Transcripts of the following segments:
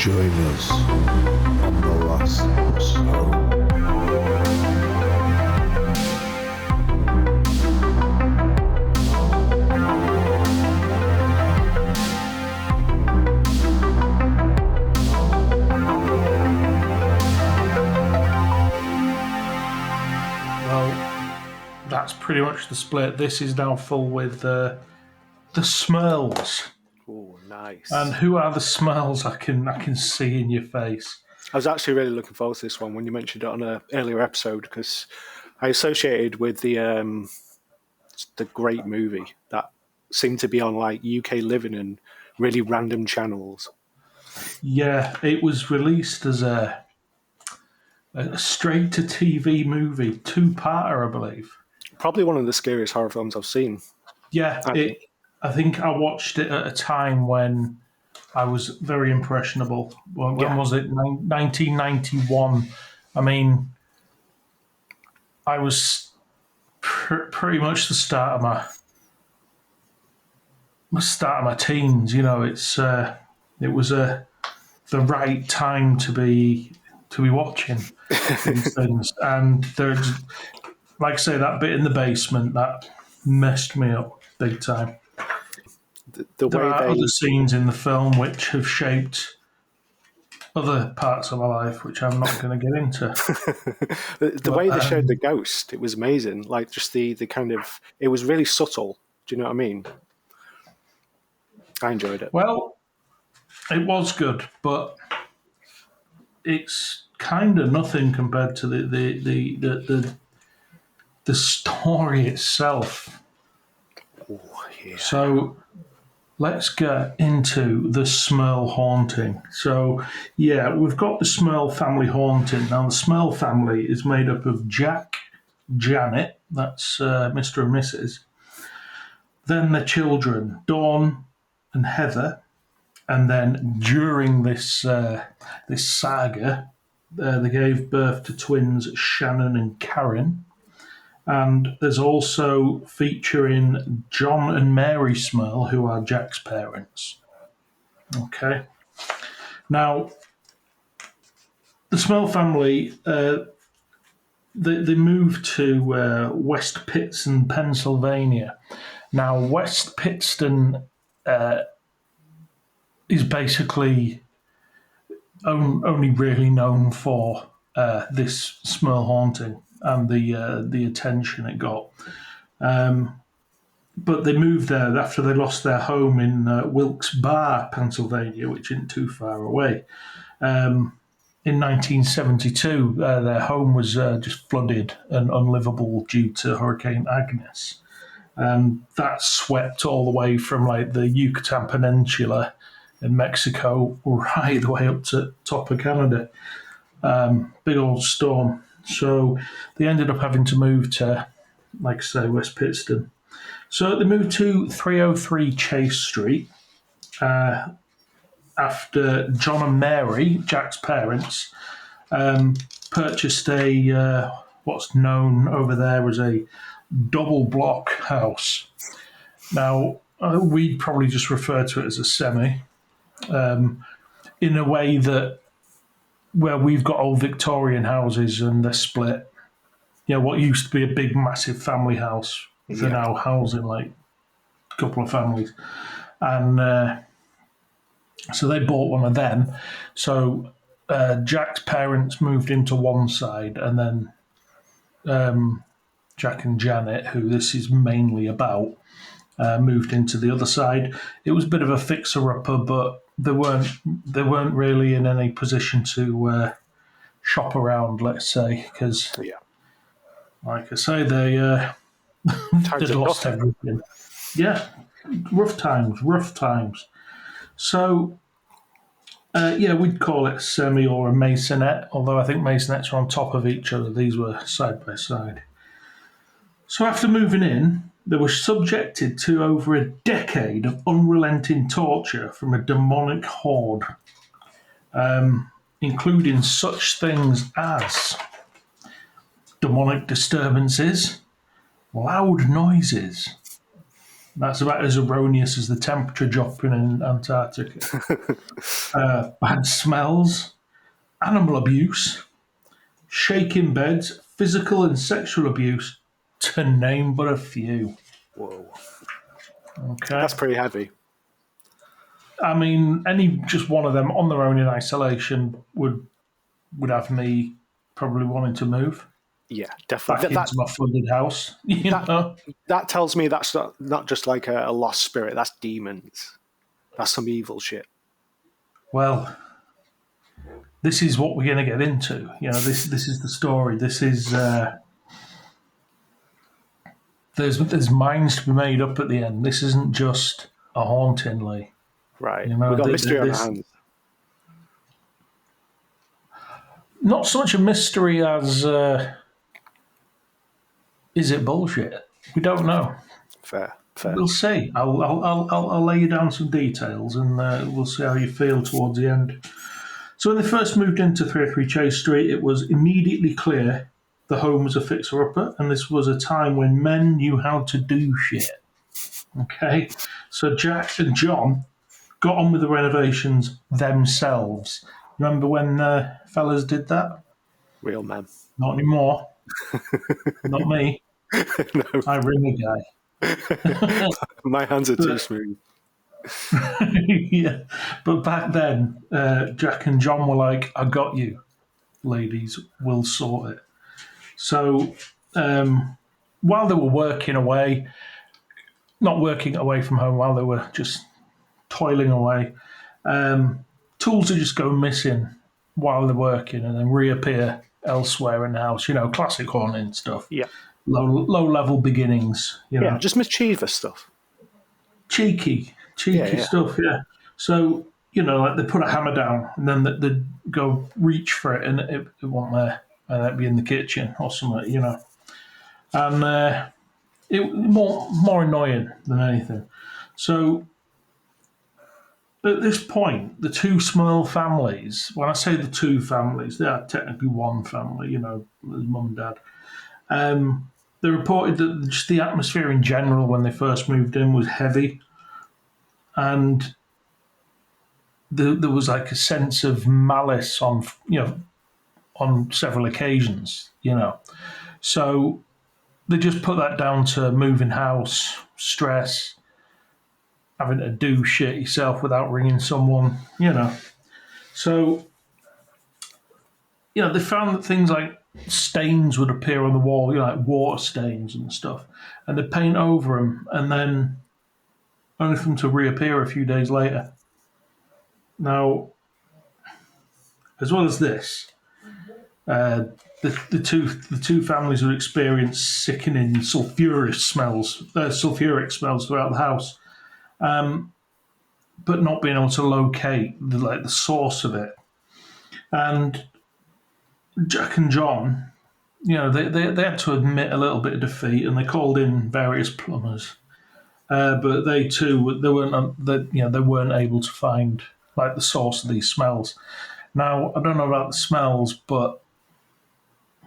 Join us on the last episode. That's pretty much the split. This is now full with the Smurls. Oh, nice. And who are the Smurls? I can see in your face. I was actually really looking forward to this one when you mentioned it on an earlier episode because I associated with the great movie that seemed to be on like UK Living and really random channels. Yeah, it was released as a straight to TV movie, 2-parter, I believe. Probably one of the scariest horror films I've seen. Yeah, I think I watched it at a time when I was very impressionable. When was it? 1991. I mean, I was pretty much the start of my teens. You know, it was the right time to be watching these things, and there's, like I say, that bit in the basement that messed me up big time. There are other scenes in the film which have shaped other parts of my life, which I'm not going to get into. the way they showed the ghost, it was amazing. Like just the kind of, it was really subtle. Do you know what I mean? I enjoyed it. Well, it was good, but it's kind of nothing compared to the story itself. Oh, yeah. So let's get into the Smurl haunting. So, yeah, we've got the Smurl family haunting. Now, the Smurl family is made up of Jack, Janet, that's Mr. and Mrs., then their children, Dawn and Heather, and then during this saga, they gave birth to twins Shannon and Karen. And there's also featuring John and Mary Smurl, who are Jack's parents. Okay. Now, the Smurl family, they moved to West Pittston, Pennsylvania. Now, West Pittston is basically only really known for this Smurl haunting and the attention it got. But they moved there after they lost their home in Wilkes-Barre, Pennsylvania, which isn't too far away. In 1972, their home was just flooded and unlivable due to Hurricane Agnes. And that swept all the way from like the Yucatan Peninsula in Mexico right the way up to top of Canada. Big old storm. So they ended up having to move to, like I say, West Pittston. So they moved to 303 Chase Street after John and Mary, Jack's parents, purchased what's known over there as a double block house. Now, we'd probably just refer to it as a semi, in a way that where we've got old Victorian houses and they're split. You know, what used to be a big, massive family house, they're now housing like a couple of families. And so they bought one of them. So Jack's parents moved into one side, and then Jack and Janet, who this is mainly about, moved into the other side. It was a bit of a fixer-upper, but they weren't really in any position to shop around, let's say, because, like I say, they lost everything. Yeah, rough times. So, we'd call it a semi or a masonette, although I think masonettes are on top of each other. These were side by side. So after moving in, they were subjected to over a decade of unrelenting torture from a demonic horde, including such things as demonic disturbances, loud noises, That's about as erroneous as the temperature dropping in Antarctica. Bad smells, animal abuse, shaking beds, physical and sexual abuse, to name but a few. Whoa, Okay. that's pretty heavy. I mean, any just one of them on their own in isolation would have me probably wanting to move Yeah, definitely. back into my flooded house. You That know. that tells me that's not just like a lost spirit. That's demons. That's some evil shit. Well, this is what we're going to get into. You know, this is the story. This is there's minds to be made up at the end. This isn't just a haunting, Lee. Right. You We know, got mystery on our this hands. not so much a mystery as is it bullshit? We don't know. Fair. We'll see. I'll lay you down some details, and we'll see how you feel towards the end. So when they first moved into 303 Chase Street, it was immediately clear the home was a fixer-upper, and this was a time when men knew how to do shit. Okay? So Jack and John got on with the renovations themselves. Remember when fellas did that? Real man. Not anymore. Not me. No, I ring a guy. my hands are too But, smooth. yeah. But back then, Jack and John were like, I got you, ladies. We'll sort it. So while they were working away, not working away from home, while they were just toiling away, tools would just go missing while they're working and then reappear elsewhere in the house. You know, classic haunting stuff. Yeah. Low level beginnings. You know, Yeah, just mischievous stuff. cheeky Yeah. stuff. Yeah. So you know, like they put a hammer down and then they'd go reach for it and it won't there, and it'd be in the kitchen or something. You know, and it more annoying than anything. So at this point, the two Smurl families, when I say the two families, they are technically one family, you know, there's mum and dad. They reported that just the atmosphere in general when they first moved in was heavy, and there was like a sense of malice on, you know, on several occasions, you know. So they just put that down to moving house, stress, having to do shit yourself without ringing someone, you know. So, you know, they found that things like stains would appear on the wall, you know, like water stains and stuff, and they'd paint over them, and then only for them to reappear a few days later. Now, as well as this, the two families would experience sickening sulfuric smells throughout the house, but not being able to locate the source of it. And Jack and John, you know, they had to admit a little bit of defeat, and they called in various plumbers, but they too they weren't able to find like the source of these smells. Now I don't know about the smells, but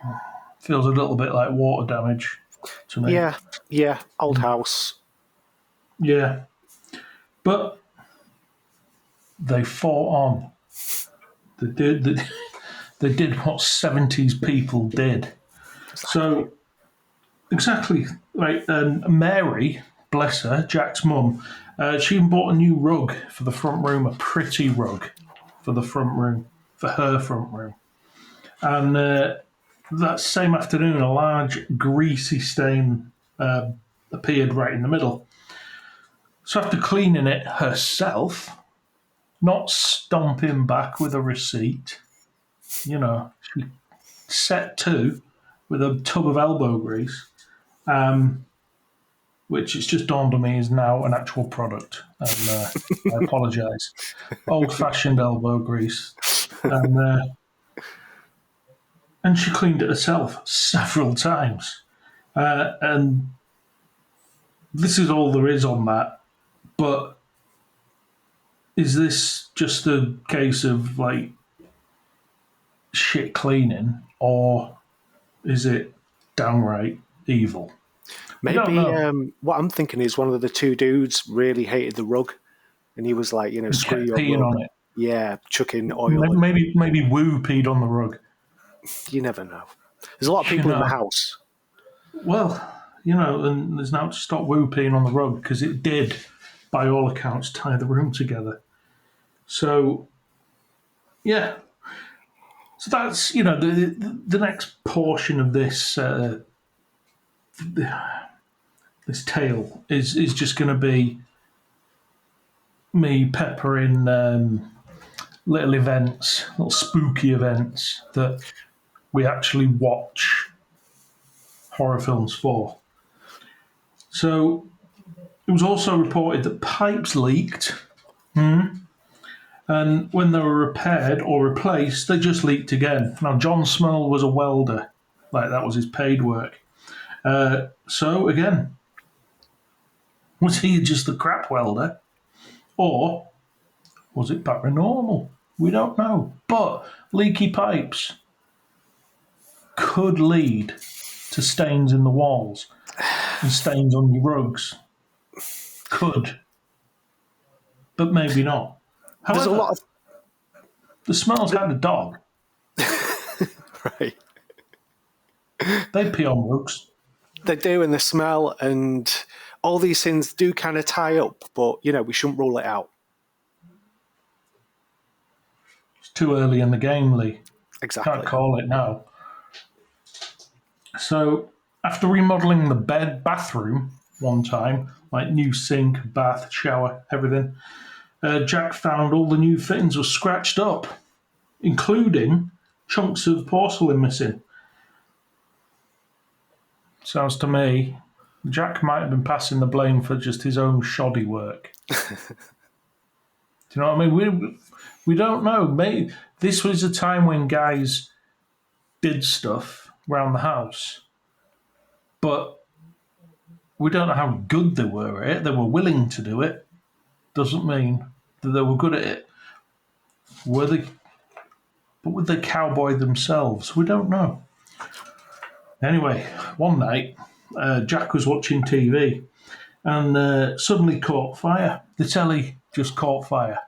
it feels a little bit like water damage to me. Yeah. Old house. Yeah, but they fought on. They did. They did what 70s people did. So exactly right. Mary, bless her, Jack's mum, she even bought a new rug for the front room, a pretty rug for the front room, for her front room. And that same afternoon, a large greasy stain appeared right in the middle. So after cleaning it herself, not stomping back with a receipt, you know, she set to with a tub of elbow grease, which it's just dawned on me is now an actual product. And I apologise. Old-fashioned elbow grease, and she cleaned it herself several times. And this is all there is on that. But is this just a case of like shit cleaning, or is it downright evil? don't Maybe know. what I'm thinking is one of the two dudes really hated the rug, and he was like, And screw kept your peeing rug. on it. Yeah, chucking oil. Maybe Wu peed on the rug. You never know. There's a lot of You people in the know. house. Well, and there's now to stop Wu peeing on the rug because it did, by all accounts, tie the room together. So, yeah. So that's the next portion of this tale is just going to be me peppering little events, little spooky events that we actually watch horror films for. So it was also reported that pipes leaked, and when they were repaired or replaced, they just leaked again. Now, John Smurl was a welder, like that was his paid work. So again, was he just a crap welder, or was it paranormal? We don't know. But leaky pipes could lead to stains in the walls and stains on your rugs. Could, but maybe not. There's a However, lot the Smells had a dog. of right. They pee on rugs. They do, and the smell, and all these things do kind of tie up. But we shouldn't rule it out. It's too early in the game, Lee. Can't Exactly. call it now. So, after remodeling the bathroom one time, like new sink, bath, shower, everything, Jack found all the new fittings were scratched up, including chunks of porcelain missing. Sounds to me, Jack might have been passing the blame for just his own shoddy work. Do you know what I mean? We don't know. Maybe this was a time when guys did stuff around the house, but we don't know how good they were at it. They were willing to do it. Doesn't mean that they were good at it. Were they? But were they cowboy themselves? We don't know. Anyway, one night, Jack was watching TV and suddenly caught fire. The telly just caught fire.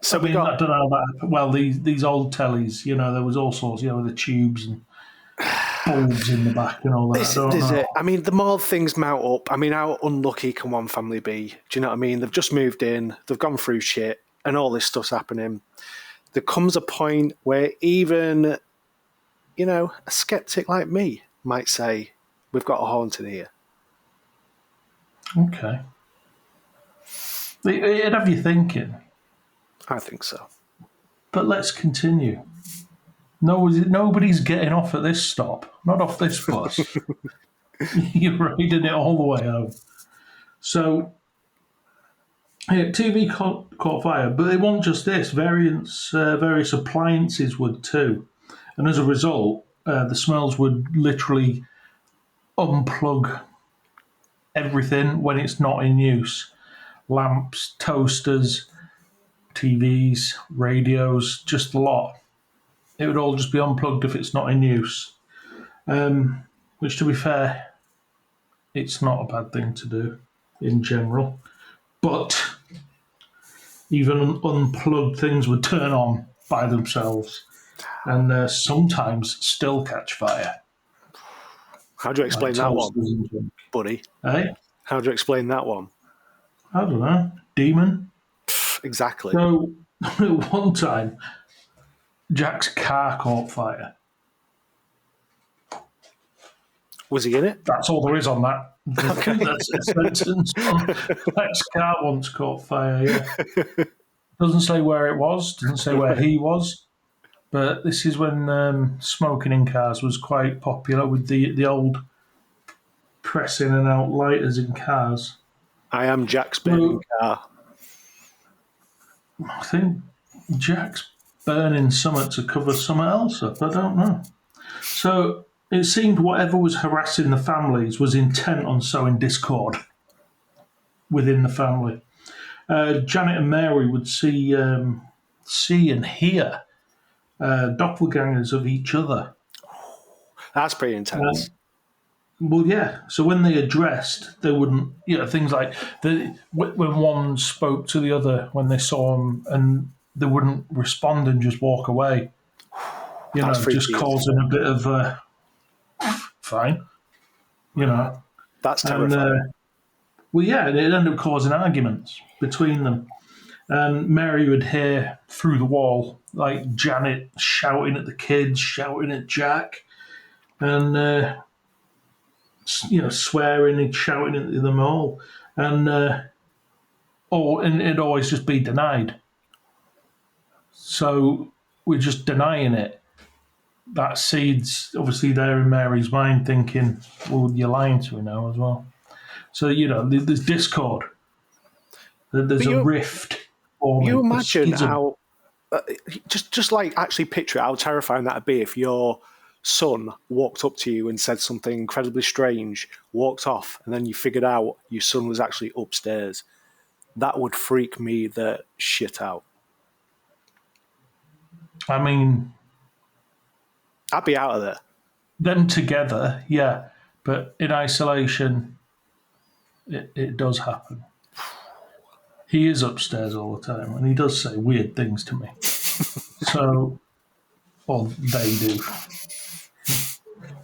So I don't know how that happened. Well, these old tellies, there was all sorts, the tubes and bulbs in the back and all that. this I don't is know. it. I mean, the more things mount up. I mean, how unlucky can one family be? Do you know what I mean? They've just moved in, they've gone through shit, and all this stuff's happening. There comes a point where even, a skeptic like me might say, "We've got a haunting here." Okay. It'd have you thinking. I think so. But let's continue. Nobody's getting off at this stop. Not off this bus. You're riding it all the way home. So, TV caught fire, but it wasn't just this. Various appliances would too. And as a result, the Smells would literally unplug everything when it's not in use. Lamps, toasters, TVs, radios, just a lot. It would all just be unplugged if it's not in use. Which, to be fair, it's not a bad thing to do in general. But even unplugged things would turn on by themselves and sometimes still catch fire. How do you explain Like that one, toasters and junk. buddy? Eh? How do you explain that one? I don't know. Demon? Exactly. So, one time, Jack's car caught fire. Was he in it? That's all there is on that. Okay. That's a sentence. Jack's car once caught fire, yeah. Doesn't say where it was, doesn't say where he was. But this is when smoking in cars was quite popular with the old press in and out lighters in cars. I am Jack's burning car. I think Jack's burning something to cover something else up. I don't know. So it seemed whatever was harassing the families was intent on sowing discord within the family. Janet and Mary would see and hear doppelgangers of each other. That's pretty intense. Well, yeah. So when they addressed, they wouldn't, things like when one spoke to the other when they saw them, and they wouldn't respond and just walk away. That's Just freaky. causing a bit of fine, That's and terrifying. well, yeah, it ended up causing arguments between them. And Mary would hear through the wall like Janet shouting at the kids, shouting at Jack, and swearing and shouting at them all, and and it'd always just be denied. So we're just denying it. That seed's obviously there in Mary's mind, thinking, "Well, you're lying to me now as well." So there's discord. There's But a you rift you forming, a imagine schism. how just like actually picture how terrifying that'd be if your son walked up to you and said something incredibly strange, walked off, and then you figured out your son was actually upstairs. That would freak me the shit out. I mean, I'd be out of there. them together, yeah, but in isolation, it does happen. He is upstairs all the time, and he does say weird things to me. So, well, they do.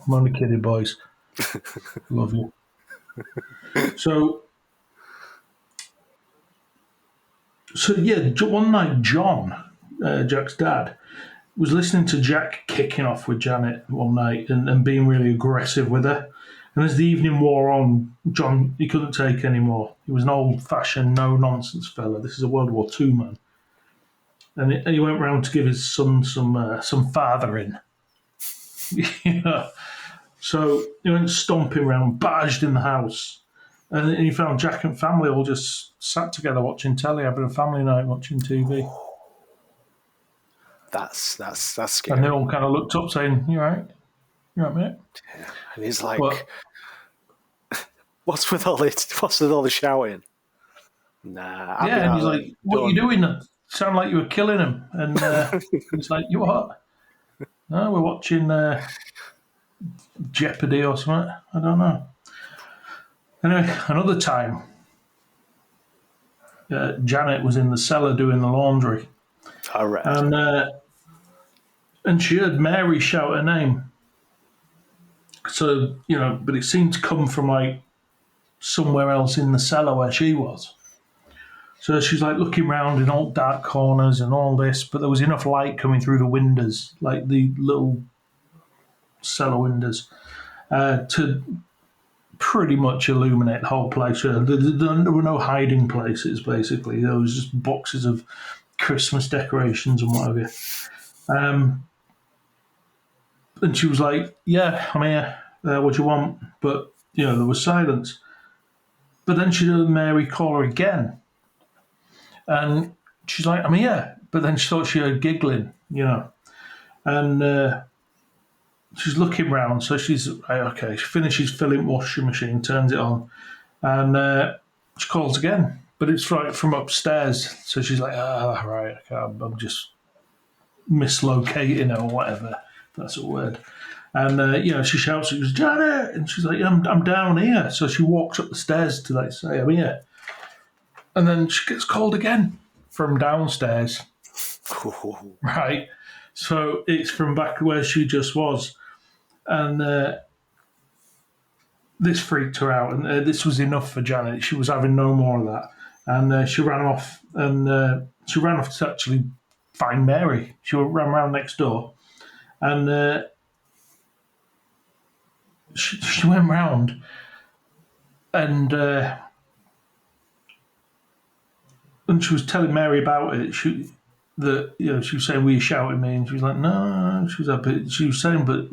I'm only kidding, boys. Love you. So, yeah, one night, John, Jack's dad, was listening to Jack kicking off with Janet one night and being really aggressive with her. And as the evening wore on, John, he couldn't take any more. He was an old-fashioned, no-nonsense fella. This is a World War II man. And he went round to give his son some fathering. So he went stomping round, barged in the house, and he found Jack and family all just sat together watching telly, having a family night watching TV. That's And scary. they all kind of looked up saying, "You all right? You all right, mate?" And he's like, But What's with all this? What's with all the shouting?" Nah, I'd be yeah, and out he's of like, there. "What are you Done. doing? Sound like you were killing him." And he's like, "You what?" "No, we're watching Jeopardy or something. I don't know." Anyway, another time, Janet was in the cellar doing the laundry, All right. and she heard Mary shout her name. So but it seemed to come from like somewhere else in the cellar where she was. So she's like looking around in all dark corners and all this, but there was enough light coming through the windows, like the little cellar windows, to pretty much illuminate the whole place. There were no hiding places, basically. There was just boxes of Christmas decorations and whatever. And she was like, "Yeah, I'm here. What do you want?" But, there was silence. But then she heard Mary call her again. And she's like, "I'm here." But then she thought she heard giggling. And she's looking round. So she's, okay, she finishes filling washing machine, turns it on. And she calls again. But it's right from upstairs. So she's like, right, okay, I'm just mislocating her or whatever. That's a word. And she shouts, she goes, "Janet!" And she's like, "Yeah, I'm down here." So she walks up the stairs to like say, "I'm here." And then she gets called again from downstairs. Right. So it's from back where she just was. And this freaked her out. And this was enough for Janet. She was having no more of that. And she ran off. And she ran off to actually find Mary. She ran around next door. And she went round. And she was telling Mary about it. She was saying, "Were you shouting at me?" And she was like, "No." She was saying, "But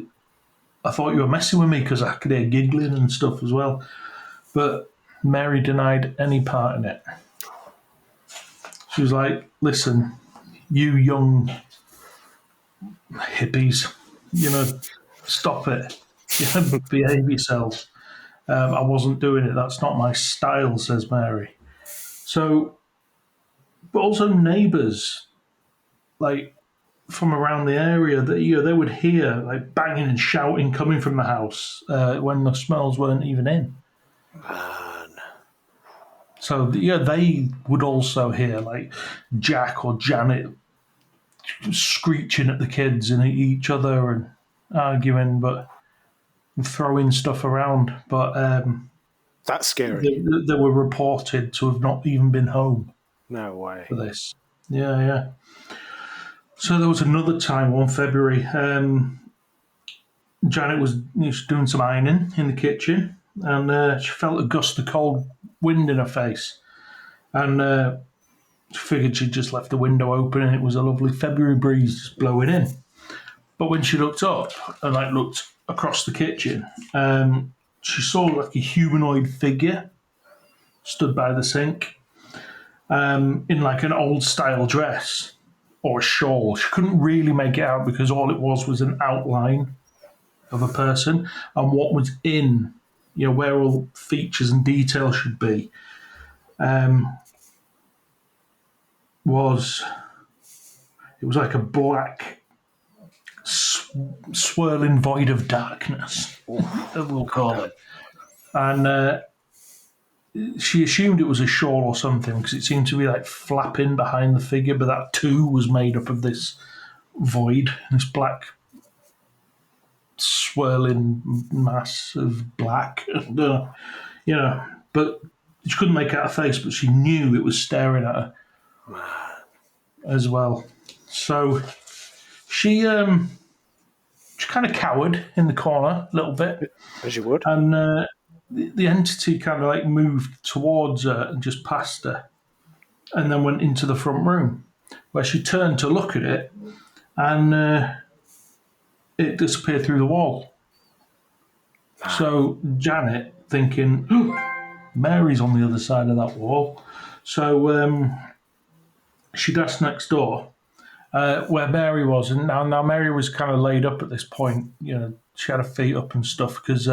I thought you were messing with me because I could hear giggling and stuff as well." But Mary denied any part in it. She was like, "Listen, you young hippies, stop it. Behave yourself. I wasn't doing it. That's not my style," says Mary. So, but also neighbours, like from around the area that they would hear like banging and shouting coming from the house when the Smurls weren't even in. Man. So they would also hear like Jack or Janet screeching at the kids and each other and arguing, but throwing stuff around. But That's scary. they were reported to have not even been home No way. for this. Yeah. So there was another time, one February, Janet was doing some ironing in the kitchen, and she felt a gust of cold wind in her face, and she figured she'd just left the window open, and it was a lovely February breeze just blowing in. But when she looked up and looked across the kitchen, she saw like a humanoid figure stood by the sink, in like an old style dress or a shawl. She couldn't really make it out because all it was an outline of a person, and what was in, where all features and details should be, was it was like a black swirling void of darkness, we'll call it. And she assumed it was a shawl or something because it seemed to be like flapping behind the figure, but that too was made up of this void, this black swirling mass of black. But she couldn't make out a face, but she knew it was staring at her as well. So she kind of cowered in the corner a little bit, As you would. and the entity kind of like moved towards her and just past her, and then went into the front room, where she turned to look at it, and it disappeared through the wall. So Janet, thinking, Mary's on the other side of that wall. So she dashed next door where Mary was. And now Mary was kind of laid up at this point. She had her feet up and stuff because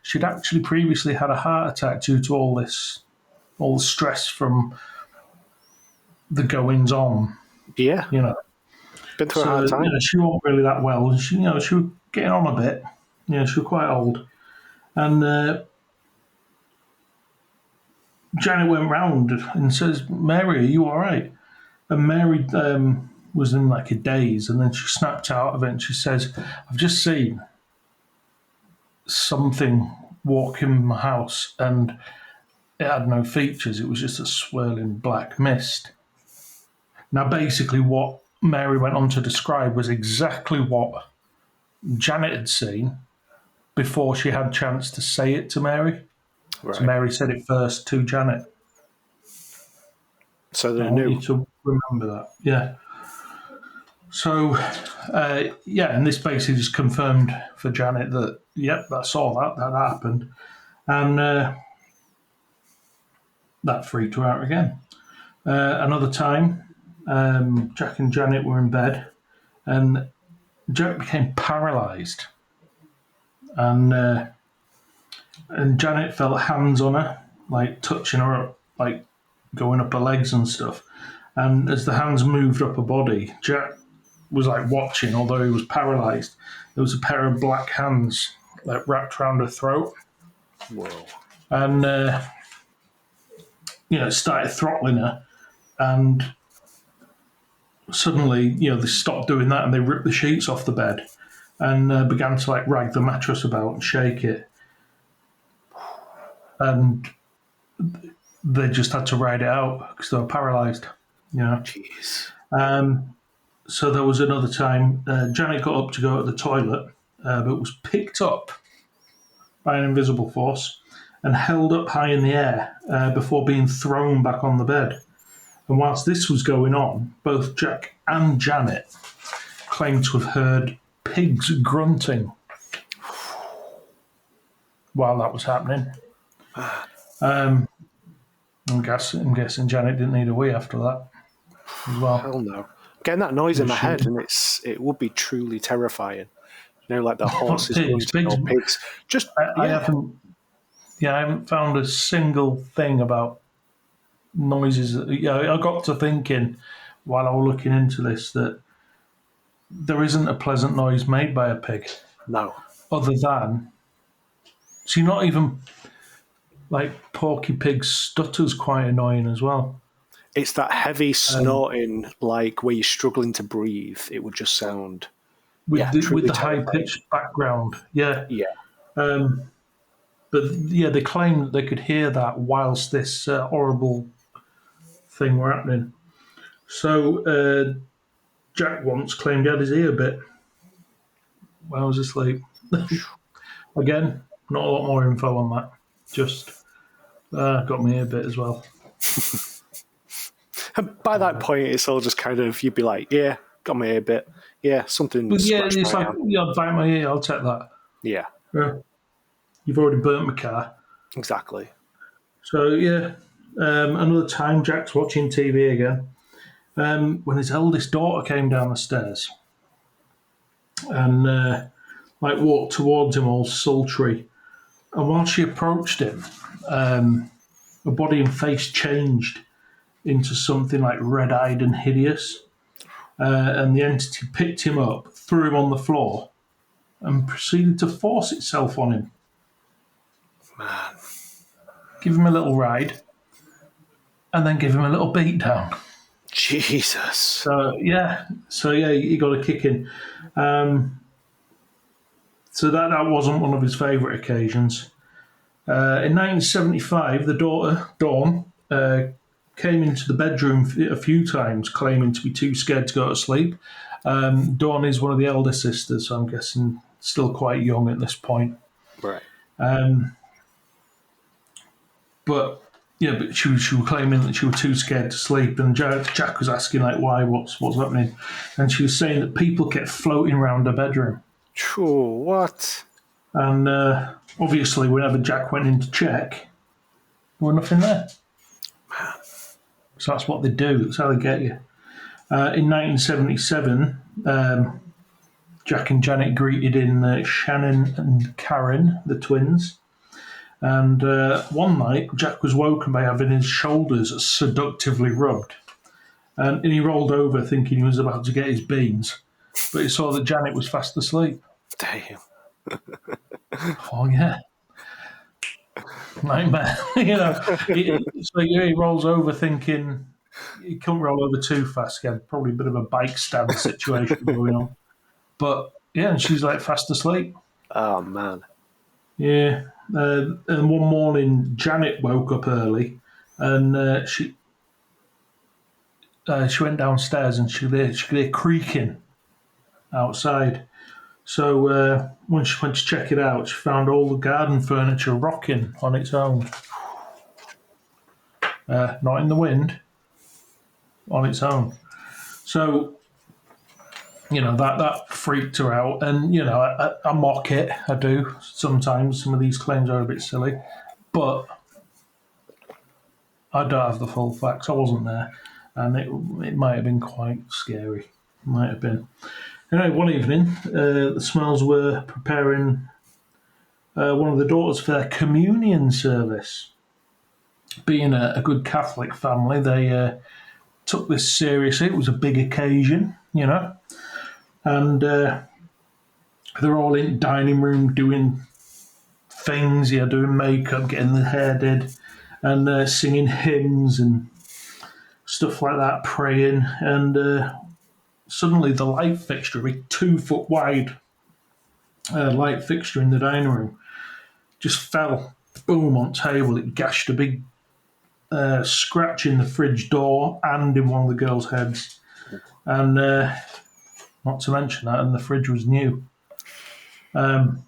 she'd actually previously had a heart attack due to all the stress from the goings on. Yeah. Been through a hard time. She wasn't really that well. She was getting on a bit. She was quite old. And Janet went round and says, Mary, are you all right? And Mary was in like a daze, and then she snapped out of it and she says, I've just seen something walk in my house, and it had no features. It was just a swirling black mist. Now, basically, what Mary went on to describe was exactly what Janet had seen before she had a chance to say it to Mary. Right. So Mary said it first to Janet. So they I knew. want you to remember that. Yeah. So, and this basically just confirmed for Janet that, yep, I saw that happened. And that freaked her out again. Another time, Jack and Janet were in bed, and Jack became paralysed. And Janet felt hands on her, like touching her up, like going up her legs and stuff. And as the hands moved up her body, Jack was like watching, although he was paralysed. There was a pair of black hands like wrapped around her throat. Whoa. And it started throttling her, and suddenly, they stopped doing that and they ripped the sheets off the bed and began to like rag the mattress about and shake it. And they just had to ride it out because they were paralysed. Jeez. So there was another time Janet got up to go to the toilet, but was picked up by an invisible force and held up high in the air before being thrown back on the bed. And whilst this was going on, both Jack and Janet claimed to have heard pigs grunting while that was happening. I'm guessing Janet didn't need a wee after that as well. Hell no. Getting that noise in my head, and it would be truly terrifying. Like the horses grunting or pigs. Just I haven't found a single thing about noises. I got to thinking while I was looking into this that there isn't a pleasant noise made by a pig, No. other than see, not even like Porky Pig's stutter's quite annoying as well. It's that heavy snorting, like where you're struggling to breathe. It would just sound, With truly the high terrifying. pitched background. Yeah, Yeah. but yeah, they claim that they could hear that whilst this horrible thing were happening. So Jack once claimed he had his ear bit while I was asleep. Again, not a lot more info on that. Just got my ear bit as well. And by that point, it's all just kind of, you'd be like, yeah, got my ear bit. Yeah, something But yeah, scratched it's my like, arm. yeah, bite my ear, I'll take that. Yeah, Yeah. You've already burnt my car. exactly. So yeah, another time Jack's watching TV again when his eldest daughter came down the stairs and like walked towards him all sultry. And while she approached him, her body and face changed into something like red-eyed and hideous. And the entity picked him up, threw him on the floor, and proceeded to force itself on him. Man, Give him a little ride, and then give him a little beat down. Jesus. So yeah, he got a kick in. So that wasn't one of his favourite occasions. In 1975, the daughter Dawn came into the bedroom a few times, claiming to be too scared to go to sleep. Dawn is one of the elder sisters, so I'm guessing still quite young at this point. Right. But yeah, but she was claiming that she was too scared to sleep, and Jack was asking like, why, what's happening, and she was saying that people kept floating around her bedroom, True, what? and obviously whenever Jack went in to check, there was nothing there. So that's what they do. That's how they get you. In 1977, Jack and Janet greeted in Shannon and Karen, the twins. And one night, Jack was woken by having his shoulders seductively rubbed. And he rolled over thinking he was about to get his beans. But he saw that Janet was fast asleep. Damn. Oh, yeah. Nightmare. He rolls over thinking he couldn't roll over too fast. He had probably a bit of a bike stand situation going on. But yeah, and she's like fast asleep. Oh, man. Yeah. And one morning, Janet woke up early, and she went downstairs and she could hear creaking outside. So when she went to check it out, she found all the garden furniture rocking on its own. Not in the wind, on its own. So, that freaked her out. And, I mock it. I do. Sometimes some of these claims are a bit silly. But I don't have the full facts. I wasn't there. And it might have been quite scary. Might have been. Anyway, one evening, the Smurls were preparing one of the daughters for their communion service. Being a good Catholic family, they took this seriously. It was a big occasion, and they're all in the dining room doing things, doing makeup, getting their hair did, and singing hymns and stuff like that, praying. And suddenly the light fixture, a big 2 foot wide light fixture in the dining room, just fell, boom, on table. It gashed a big scratch in the fridge door and in one of the girls' heads. And not to mention that, and the fridge was new. And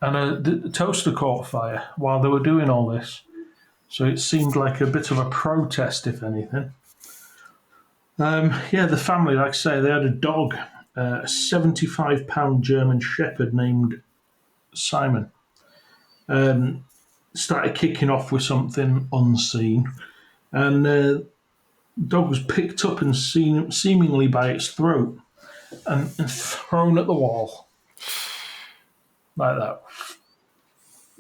the toaster caught fire while they were doing all this. So it seemed like a bit of a protest, if anything. The family, like I say, they had a dog, a 75-pound German Shepherd named Simon. Started kicking off with something unseen. And the dog was picked up and seemingly by its throat and thrown at the wall. Like that.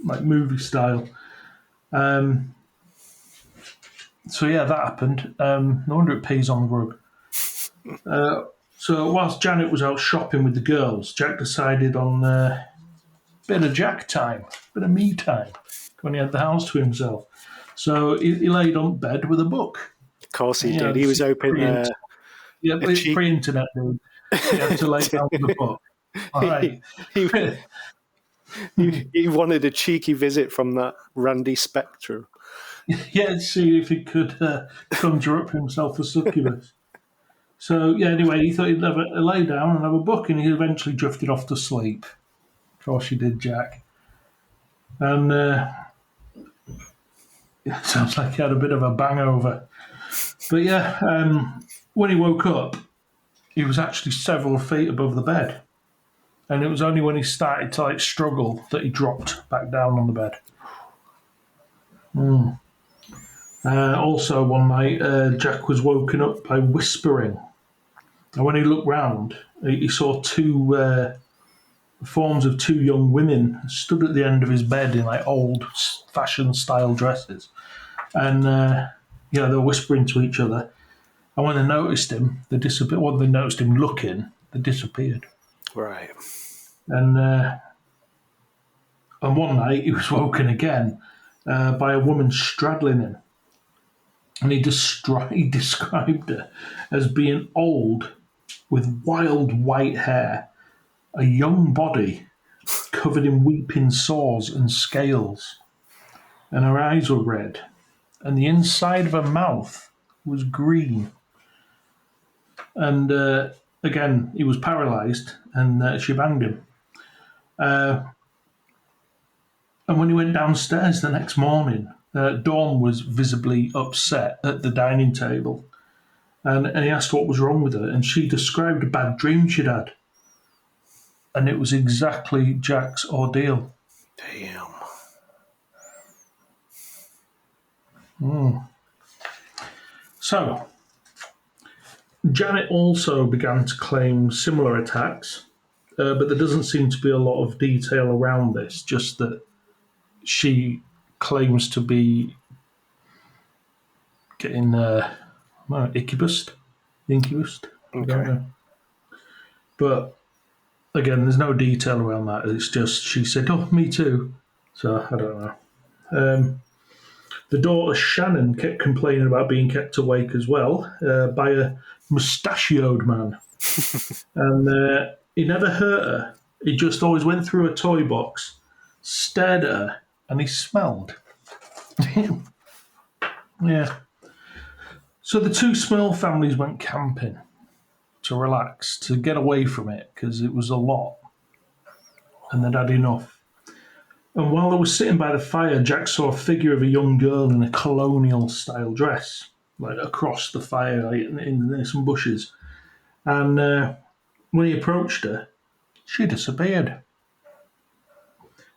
Like movie style. So yeah, that happened. No wonder it pees on the rug. So whilst Janet was out shopping with the girls, Jack decided on a bit of Jack time, bit of me time, when he had the house to himself. So he laid on bed with a book. Of course he You know, did. He this was is open yeah, a it's cheek. pre-internet, dude. He had to lay down with a book. All he, right. he, he wanted a cheeky visit from that Randy Spectre. Yeah, see if he could conjure up himself a succubus. So yeah, anyway, he thought he'd have a lay down and have a book, and he eventually drifted off to sleep. Of course, he did, Jack. And it sounds like he had a bit of a bangover. But yeah, when he woke up, he was actually several feet above the bed, and it was only when he started to like struggle that he dropped back down on the bed. Also, one night, Jack was woken up by whispering, and when he looked round, he saw two forms of two young women stood at the end of his bed in like old-fashioned style dresses, and yeah, they were whispering to each other. And when they noticed him, they disappeared. When they noticed him looking, they disappeared. Right. And one night, he was woken again by a woman straddling him, and he described her as being old with wild white hair, a young body covered in weeping sores and scales, and her eyes were red, and the inside of her mouth was green. And again, he was paralysed, and she banged him. And when he went downstairs the next morning, Dawn was visibly upset at the dining table, and he asked what was wrong with her, and she described a bad dream she'd had, and it was exactly Jack's ordeal. Damn. So, Janet also began to claim similar attacks, but there doesn't seem to be a lot of detail around this, just that she claims to be getting incubus. I don't Okay. know. But again, there's no detail around that. It's just she said, "Oh, me too." So I don't know. The daughter Shannon kept complaining about being kept awake as well by a mustachioed man, and he never hurt her. He just always went through a toy box, stared at her, and he smelled. Yeah. So the two Smurl families went camping to relax, to get away from it, because it was a lot, and they'd had enough. And while they were sitting by the fire, Jack saw a figure of a young girl in a colonial-style dress, like across the fire, like in some bushes. And when he approached her, she disappeared.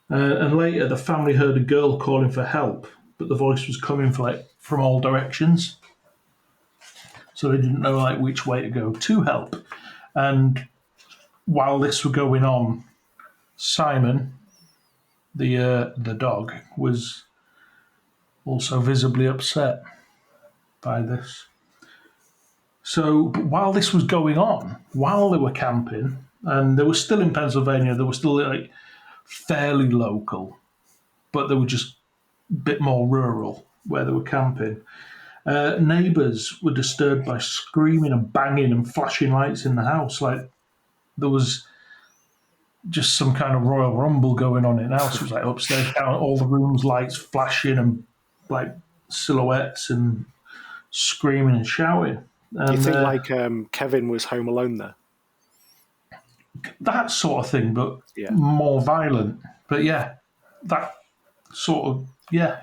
And later, the family heard a girl calling for help, but the voice was coming from all directions, so they didn't know like which way to go to help. And while this was going on, Simon, the dog, was also visibly upset by this. So while this was going on, while they were camping, and they were still in Pennsylvania, they were still like fairly local, but they were just a bit more rural where they were camping. Neighbours were disturbed by screaming and banging and flashing lights in the house. Like there was just some kind of Royal Rumble going on in the house. It was like upstairs down, all the rooms, lights flashing and like silhouettes and screaming and shouting. You And think like Kevin was home alone there? that sort of thing, but Yeah. more violent. But yeah, that sort of, yeah,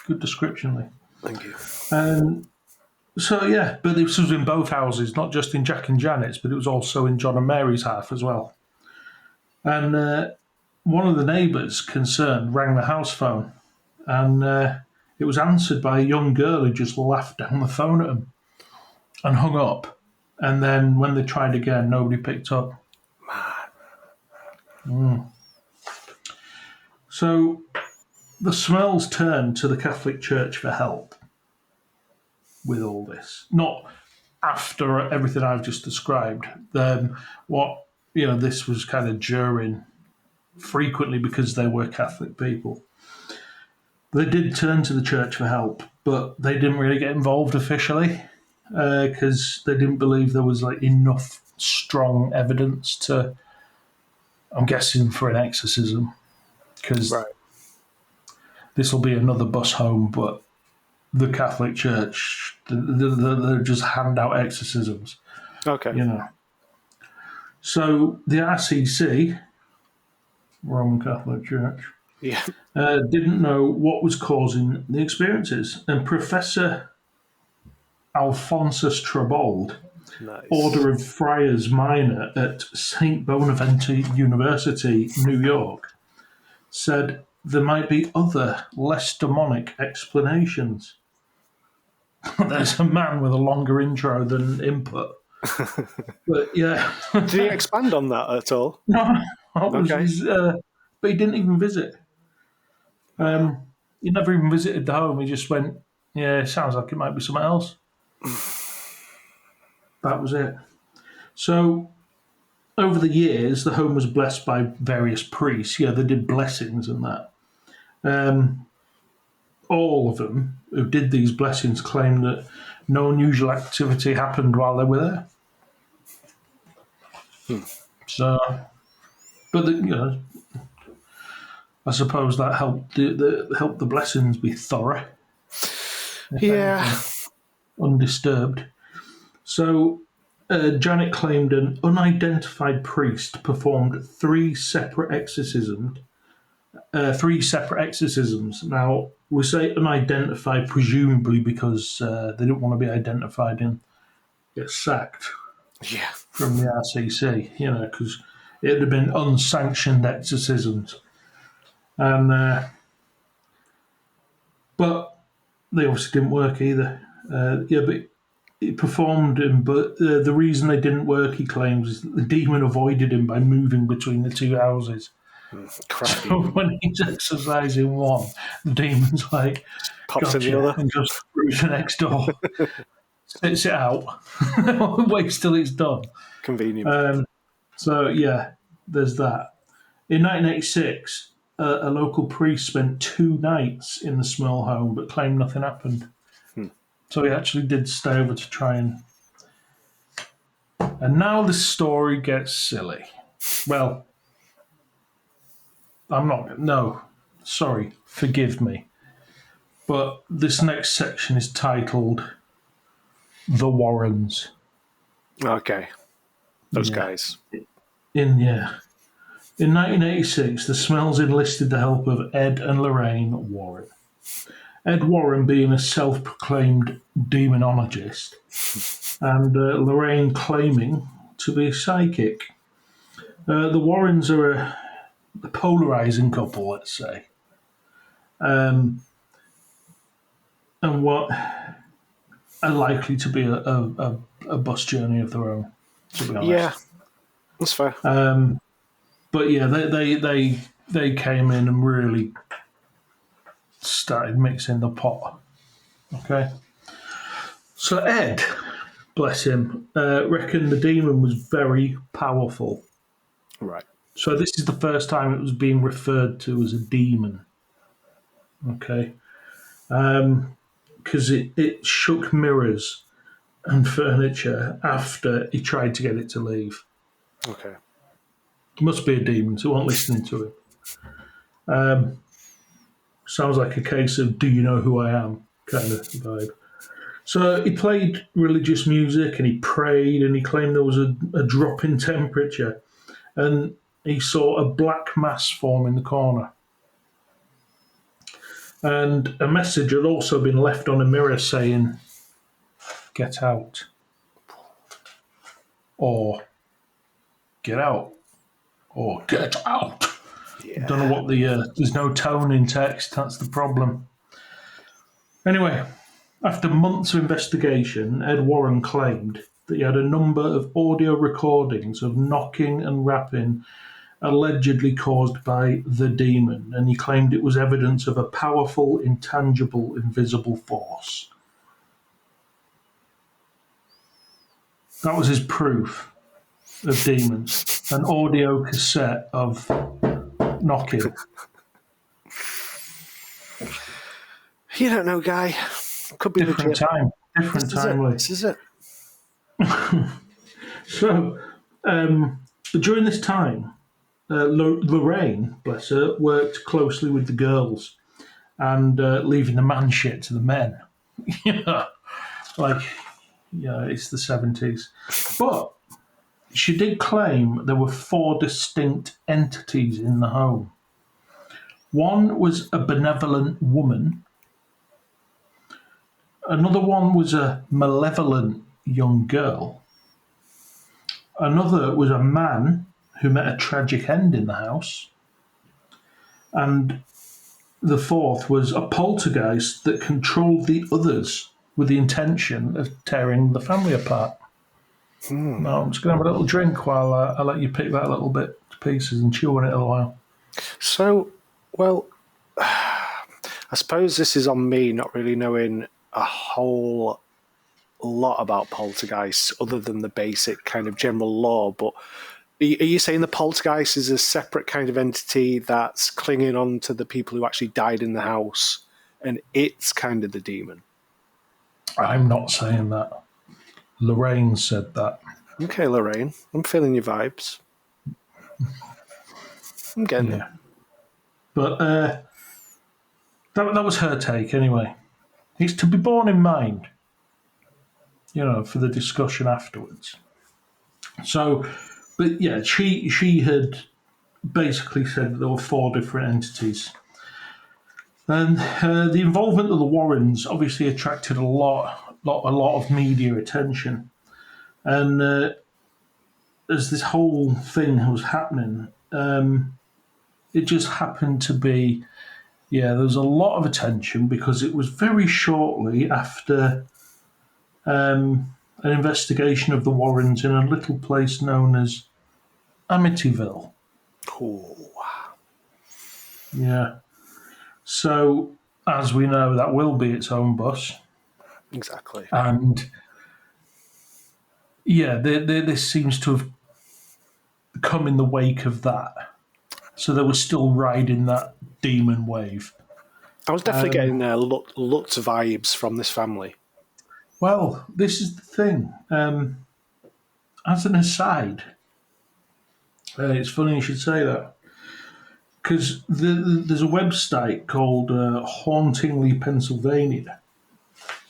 good description, Lee. Thank you. So yeah, but this was in both houses, not just in Jack and Janet's, but it was also in John and Mary's half as well. And one of the neighbours concerned rang the house phone, and it was answered by a young girl who just laughed down the phone at him and hung up. And then when they tried again, nobody picked up. So the Smurls turned to the Catholic Church for help with all this. Not after everything I've just described, this was kind of during frequently because they were Catholic people. They did turn to the church for help, but they didn't really get involved officially because they didn't believe there was like enough strong evidence to, I'm guessing, for an exorcism. Because Right. this will be another bus home, but the Catholic Church, they just hand out exorcisms, Okay. you know. So the RCC, Roman Catholic Church, Yeah. didn't know what was causing the experiences. And Professor Alphonsus Trabold, Nice. Order of Friars Minor at St. Bonaventure University, New York, said there might be other, less demonic explanations. There's a man with a longer intro than input. But yeah. Did he expand on that at all? No, Okay. but he didn't even visit. He never even visited the home. He just went, yeah, it sounds like it might be something else. That was it. So over the years, the home was blessed by various priests. Yeah, they did blessings and that. All of them who did these blessings claimed that no unusual activity happened while they were there. So, but I suppose that helped helped the blessings be thorough, Yeah. undisturbed. So, Janet claimed an unidentified priest performed three separate exorcisms. Now, we say unidentified, presumably because they didn't want to be identified and get sacked Yeah. from the RCC, because it had been unsanctioned exorcisms. And but they obviously didn't work either. But he performed him, but the reason they didn't work, he claims, is that the demon avoided him by moving between the two houses. Crafty. So when he's exercising one, the demon's like, Pops in the gotcha, other. and just through the next door, spits it out, waits till it's done. Convenient. So yeah, there's that. In 1986, a local priest spent 2 nights in the small home but claimed nothing happened. So he actually did stay over to try and. And now the story gets silly. Well, I'm not. No, sorry, forgive me. But this next section is titled The Warrens. Okay. Those Yeah. guys. In 1986, the Smells enlisted the help of Ed and Lorraine Warren. Ed Warren being a self-proclaimed demonologist, and Lorraine claiming to be a psychic. The Warrens are a polarizing couple, let's say. And what are likely to be a bus journey of their own, to be honest. Yeah. That's fair. But yeah, they came in and really started mixing the pot. Okay. So Ed, bless him, reckoned the demon was very powerful. Right. So this is the first time it was being referred to as a demon. Okay. Because it shook mirrors and furniture after he tried to get it to leave. Okay. Must be a demon, so I wasn't listening to him. Sounds like a case of "Do you know who I am?" kind of vibe. So he played religious music and he prayed and he claimed there was a drop in temperature and he saw a black mass form in the corner. And a message had also been left on a mirror saying, "Get out," or "Get out," or "Get out." Yeah. Don't know what there's no tone in text, that's the problem. Anyway, after months of investigation, Ed Warren claimed that he had a number of audio recordings of knocking and rapping allegedly caused by the demon, and he claimed it was evidence of a powerful, intangible, invisible force. That was his proof of demons. An audio cassette of knocking. You don't know, guy. Could be Different legit. time. Different This is it. time, Lee. This is it. So, during this time, Lorraine, bless her, worked closely with the girls and leaving the man shit to the men. Like, it's the 70s. But she did claim there were 4 distinct entities in the home. One was a benevolent woman. Another one was a malevolent young girl. Another was a man who met a tragic end in the house. And the fourth was a poltergeist that controlled the others with the intention of tearing the family apart. Now, I'm just going to have a little drink while I let you pick that little bit to pieces and chew on it a while. So, well, I suppose this is on me not really knowing a whole lot about poltergeists other than the basic kind of general lore, but are you saying the poltergeist is a separate kind of entity that's clinging on to the people who actually died in the house and it's kind of the demon? I'm not saying that. Lorraine said that. Okay, Lorraine, I'm feeling your vibes. I'm getting them. But that was her take anyway. It's to be borne in mind, for the discussion afterwards. So, but yeah, she had basically said that there were 4 different entities. And the involvement of the Warrens obviously attracted a lot of media attention. And as this whole thing was happening, it just happened to be, there was a lot of attention because it was very shortly after an investigation of the Warrens in a little place known as Amityville. Oh, Yeah. So, as we know, that will be its own bus. exactly. And this seems to have come in the wake of that. So they were still riding that demon wave. I was definitely getting Lutz vibes from this family. Well, this is the thing. As an aside, it's funny you should say that. Because there's a website called Hauntingly Pennsylvania.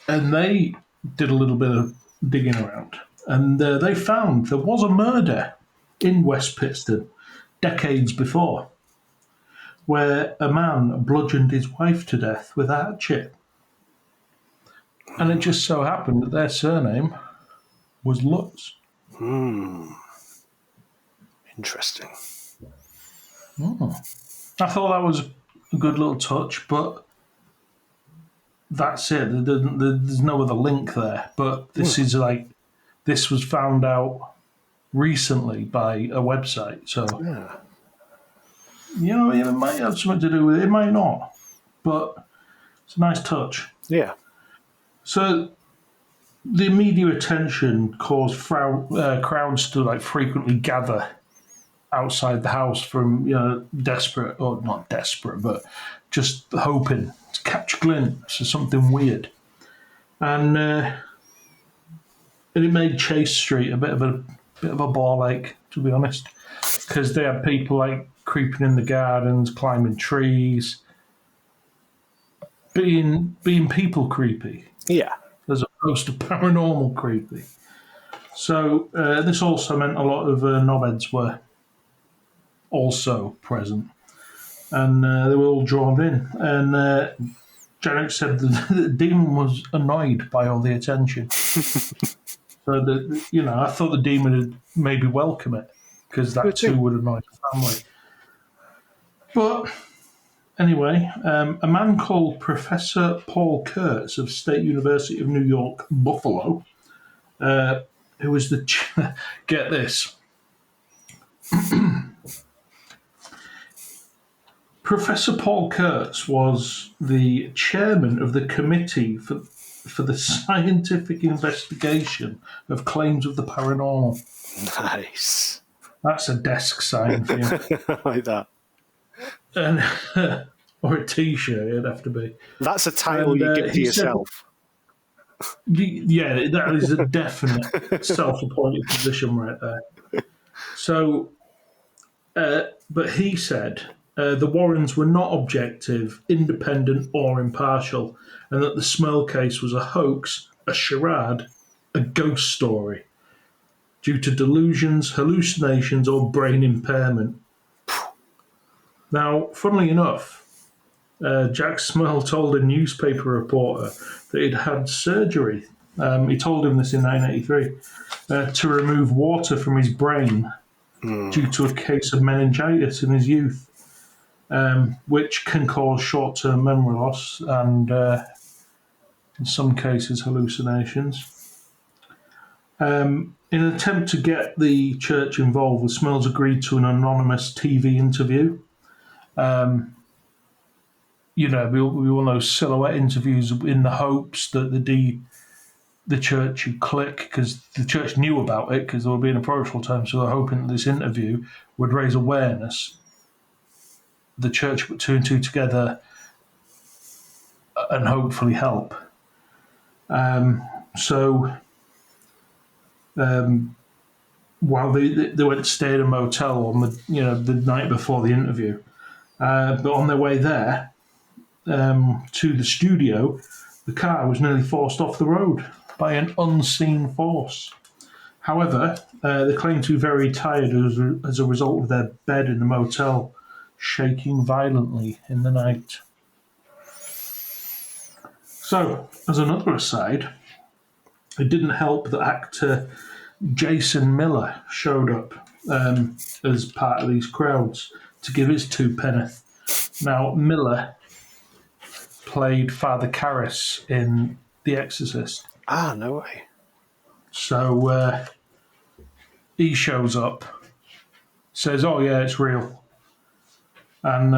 And they did a little bit of digging around. And they found there was a murder in West Pittston decades before, where a man bludgeoned his wife to death with a hatchet. And it just so happened that their surname was Lutz. Interesting. I thought that was a good little touch, but that's it. There's no other link there. But this is this was found out recently by a website. So, it might have something to do with it. It might not. But it's a nice touch. Yeah. So the media attention caused crowds to frequently gather outside the house from desperate, or not desperate, but just hoping to catch a glimpse of something weird. And it made Chase Street a bit of a ball ache, to be honest, because they had people creeping in the gardens, climbing trees, being people creepy. Yeah. As opposed to paranormal creepy. So this also meant a lot of knobheads were also present, and they were all drawn in. And Janet said the demon was annoyed by all the attention. So I thought the demon would maybe welcome it because that too would annoy the family. But anyway, a man called Professor Paul Kurtz of State University of New York, Buffalo, who was get this. Professor Paul Kurtz was the chairman of the committee for the scientific investigation of claims of the paranormal. Nice. That's a desk sign for you. I like that. And, or a T-shirt, it'd have to be. That's a title And you give to he said, yourself. yeah, that is a definite self-appointed position right there. So, but he said the Warrens were not objective, independent, or impartial, and that the Smurl case was a hoax, a charade, a ghost story, due to delusions, hallucinations, or brain impairment. Now, funnily enough, Jack Smurl told a newspaper reporter that he'd had surgery. He told him this in 1983 to remove water from his brain due to a case of meningitis in his youth, which can cause short-term memory loss and, in some cases, hallucinations. In an attempt to get the church involved, the Smurls agreed to an anonymous TV interview. We all know silhouette interviews in the hopes that the church would click, because the church knew about it because they were being approached all the time, so they're hoping that this interview would raise awareness. The church put two and two together and hopefully help. While they went to stay in a motel on the night before the interview, but on their way there to the studio, the car was nearly forced off the road by an unseen force. However, they claimed to be very tired as a result of their bed in the motel shaking violently in the night. So, as another aside, it didn't help that actor Jason Miller showed up as part of these crowds to give his two penneth. Now, Miller played Father Karras in The Exorcist. Ah, no way. So he shows up, says, "Oh yeah, it's real," and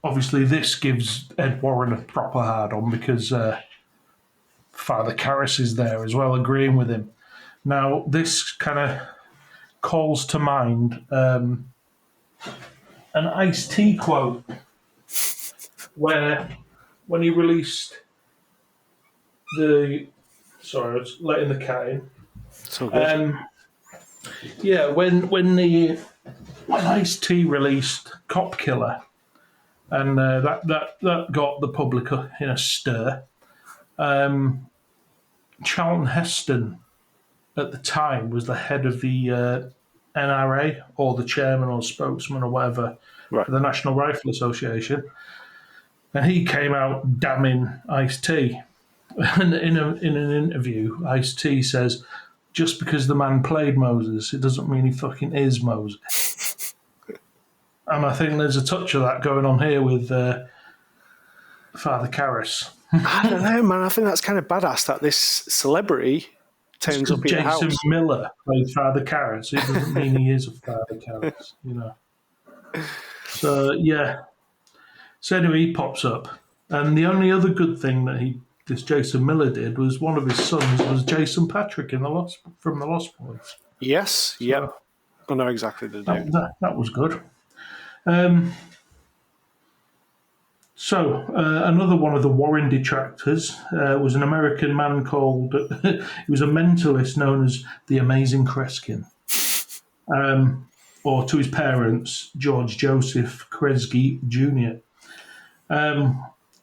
obviously this gives Ed Warren a proper hard on because Father Karras is there as well, agreeing with him. Now this kind of calls to mind an Ice-T quote where when he released sorry, I was letting the cat in. So good. Yeah, when Ice-T released Cop Killer, and that got the public in a stir. Charlton Heston at the time was the head of the NRA, or the chairman or spokesman or whatever, Right. for the National Rifle Association, and he came out damning Ice-T. And in an interview, Ice-T says, "Just because the man played Moses, it doesn't mean he fucking is Moses." And I think there's a touch of that going on here with Father Karras. I don't know, man. I think that's kind of badass that this celebrity turns up at your Jason house. Miller played Father Karras. It doesn't mean he is a Father Karras, So, yeah. So anyway, he pops up. And the only other good thing that this Jason Miller did was one of his sons was Jason Patrick from the Lost Boys. Yes, yep. I know exactly the dude. That was good. Another one of the Warren detractors was an American man called, he was a mentalist known as the Amazing Kreskin. Or to his parents, George Joseph Kresge Jr.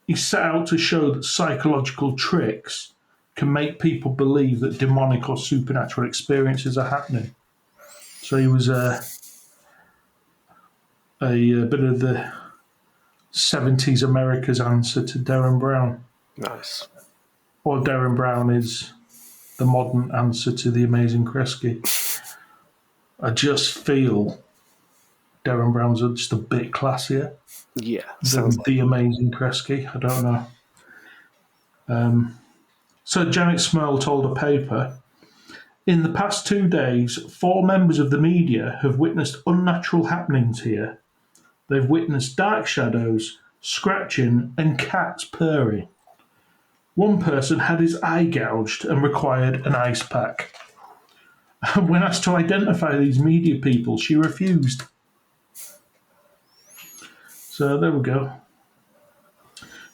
He set out to show that psychological tricks can make people believe that demonic or supernatural experiences are happening. So he was a bit of the 70s America's answer to Derren Brown. Nice. Or Derren Brown is the modern answer to the Amazing Kresge. I just feel Derren Brown's just a bit classier Yeah. than the Amazing Kresge. I don't know. So Janet Smurl told a paper, "In the past 2 days, 4 members of the media have witnessed unnatural happenings here. They've witnessed dark shadows, scratching, and cats purring." One person had his eye gouged and required an ice pack. When asked to identify these media people, she refused. So there we go.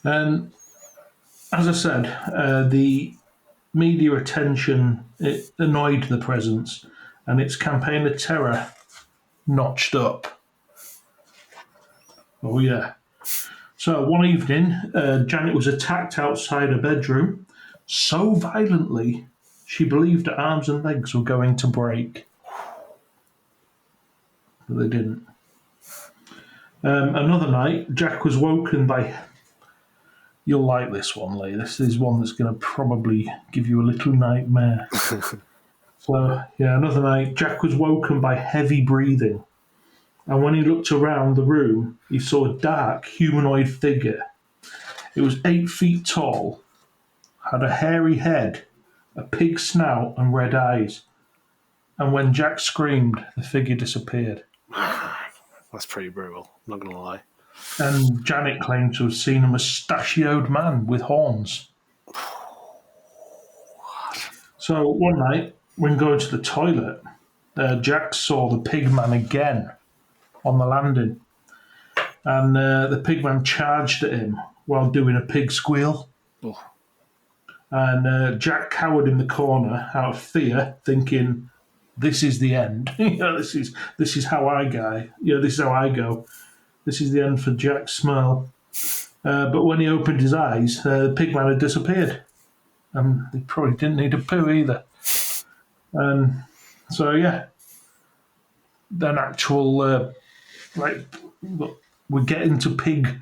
And as I said, the media attention it annoyed the presence, and its campaign of terror notched up. Oh yeah. So one evening, Janet was attacked outside her bedroom so violently she believed her arms and legs were going to break, but they didn't. Another night, Jack was woken by. You'll like this one, Lee. This is one that's going to probably give you a little nightmare. So, yeah, another night, Jack was woken by heavy breathing. And when he looked around the room, he saw a dark humanoid figure. It was 8 feet tall, had a hairy head, a pig snout, and red eyes. And when Jack screamed, the figure disappeared. That's pretty brutal, I'm not going to lie. And Janet claimed to have seen a mustachioed man with horns. So one night, when going to the toilet, Jack saw the pig man again on the landing. And the pig man charged at him while doing a pig squeal. Oh. And Jack cowered in the corner out of fear, thinking, "This is the end. This is how I go. This is how I go. This is the end for Jack Smurl." But when he opened his eyes, the pig man had disappeared, and he probably didn't need a poo either. And so yeah, an actual we're getting to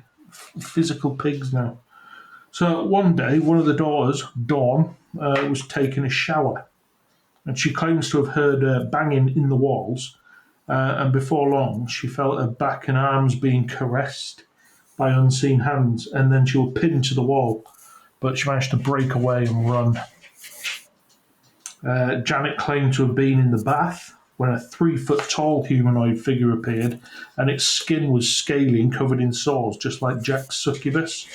physical pigs now. So one day, one of the daughters, Dawn, was taking a shower, and she claims to have heard banging in the walls. And before long, she felt her back and arms being caressed by unseen hands, and then she was pinned to the wall, but she managed to break away and run. Janet claimed to have been in the bath when a 3-foot-tall humanoid figure appeared, and its skin was scaly and covered in sores, just like Jack's succubus.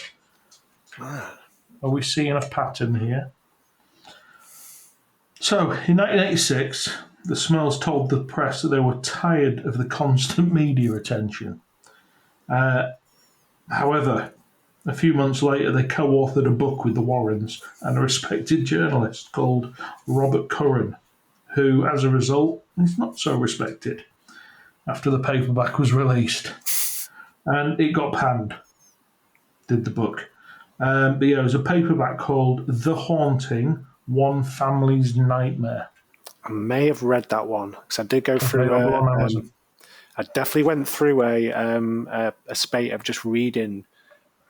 Are we seeing a pattern here? So, in 1986, the Smurls told the press that they were tired of the constant media attention. However, a few months later, they co-authored a book with the Warrens and a respected journalist called Robert Curran, who, as a result, is not so respected after the paperback was released. And it got panned, did the book. But yeah, it was a paperback called The Haunting, One Family's Nightmare. I may have read that one, because I did go through I definitely went through a spate of just reading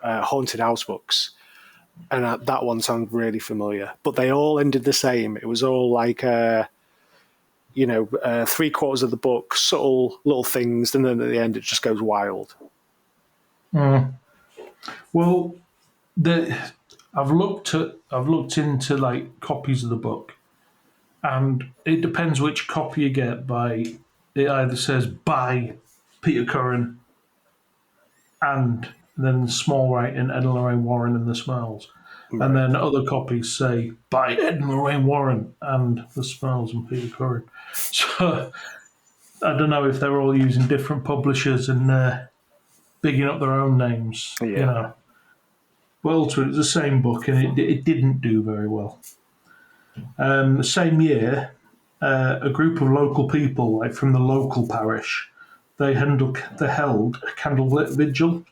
haunted house books, and that one sounded really familiar. But they all ended the same. It was all like, 3/4 of the book, subtle little things, and then at the end it just goes wild. Well, I've looked into like copies of the book, and it depends which copy you get. It either says by Peter Curran and then small writing Ed and Lorraine Warren and the Smurls. Right. And then other copies say by Ed and Lorraine Warren and the Smurls and Peter Curran. So I don't know if they're all using different publishers and bigging up their own names. Yeah. But ultimately, it's the same book, and it didn't do very well. The same year, a group of local people, like from the local parish, they held a candlelit vigil,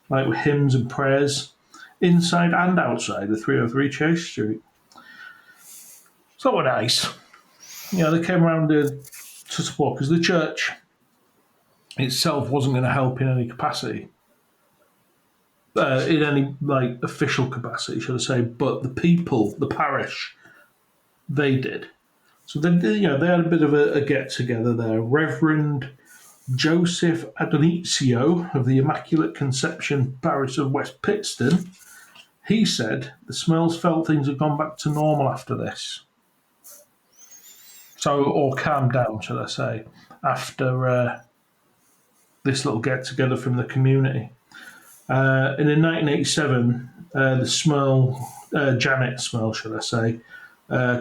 like with hymns and prayers, inside and outside the 303 Chase Street. So that were nice. They came around to support, because the church itself wasn't going to help in any capacity. In any official capacity, should I say? But the people, the parish, they did. So they had a bit of a get together there. Reverend Joseph Adonizio of the Immaculate Conception Parish of West Pittston, he said the Smurls felt things had gone back to normal after this. So, or calmed down, should I say, after this little get together from the community. And in 1987, the Smurl Janet Smurl, should I say,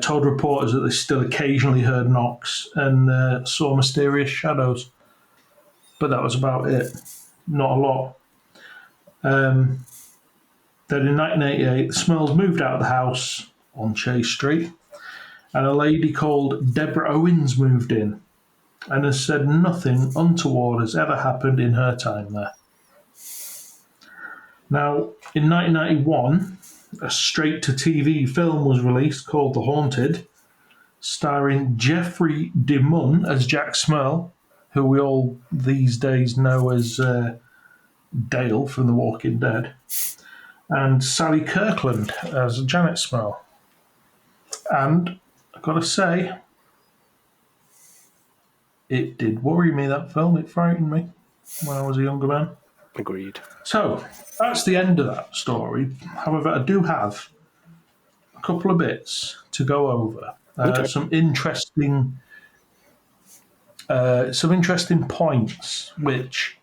told reporters that they still occasionally heard knocks and saw mysterious shadows. But that was about it. Not a lot. Then in 1988, the Smurls moved out of the house on Chase Street, and a lady called Deborah Owens moved in and has said nothing untoward has ever happened in her time there. Now, in 1991, a straight-to-TV film was released called The Haunted, starring Jeffrey DeMunn as Jack Smurl, who we all these days know as Dale from The Walking Dead, and Sally Kirkland as Janet Smurl. And I've got to say, it did worry me, that film. It frightened me when I was a younger man. Agreed. So, that's the end of that story. However, I do have a couple of bits to go over. Okay. Some interesting points which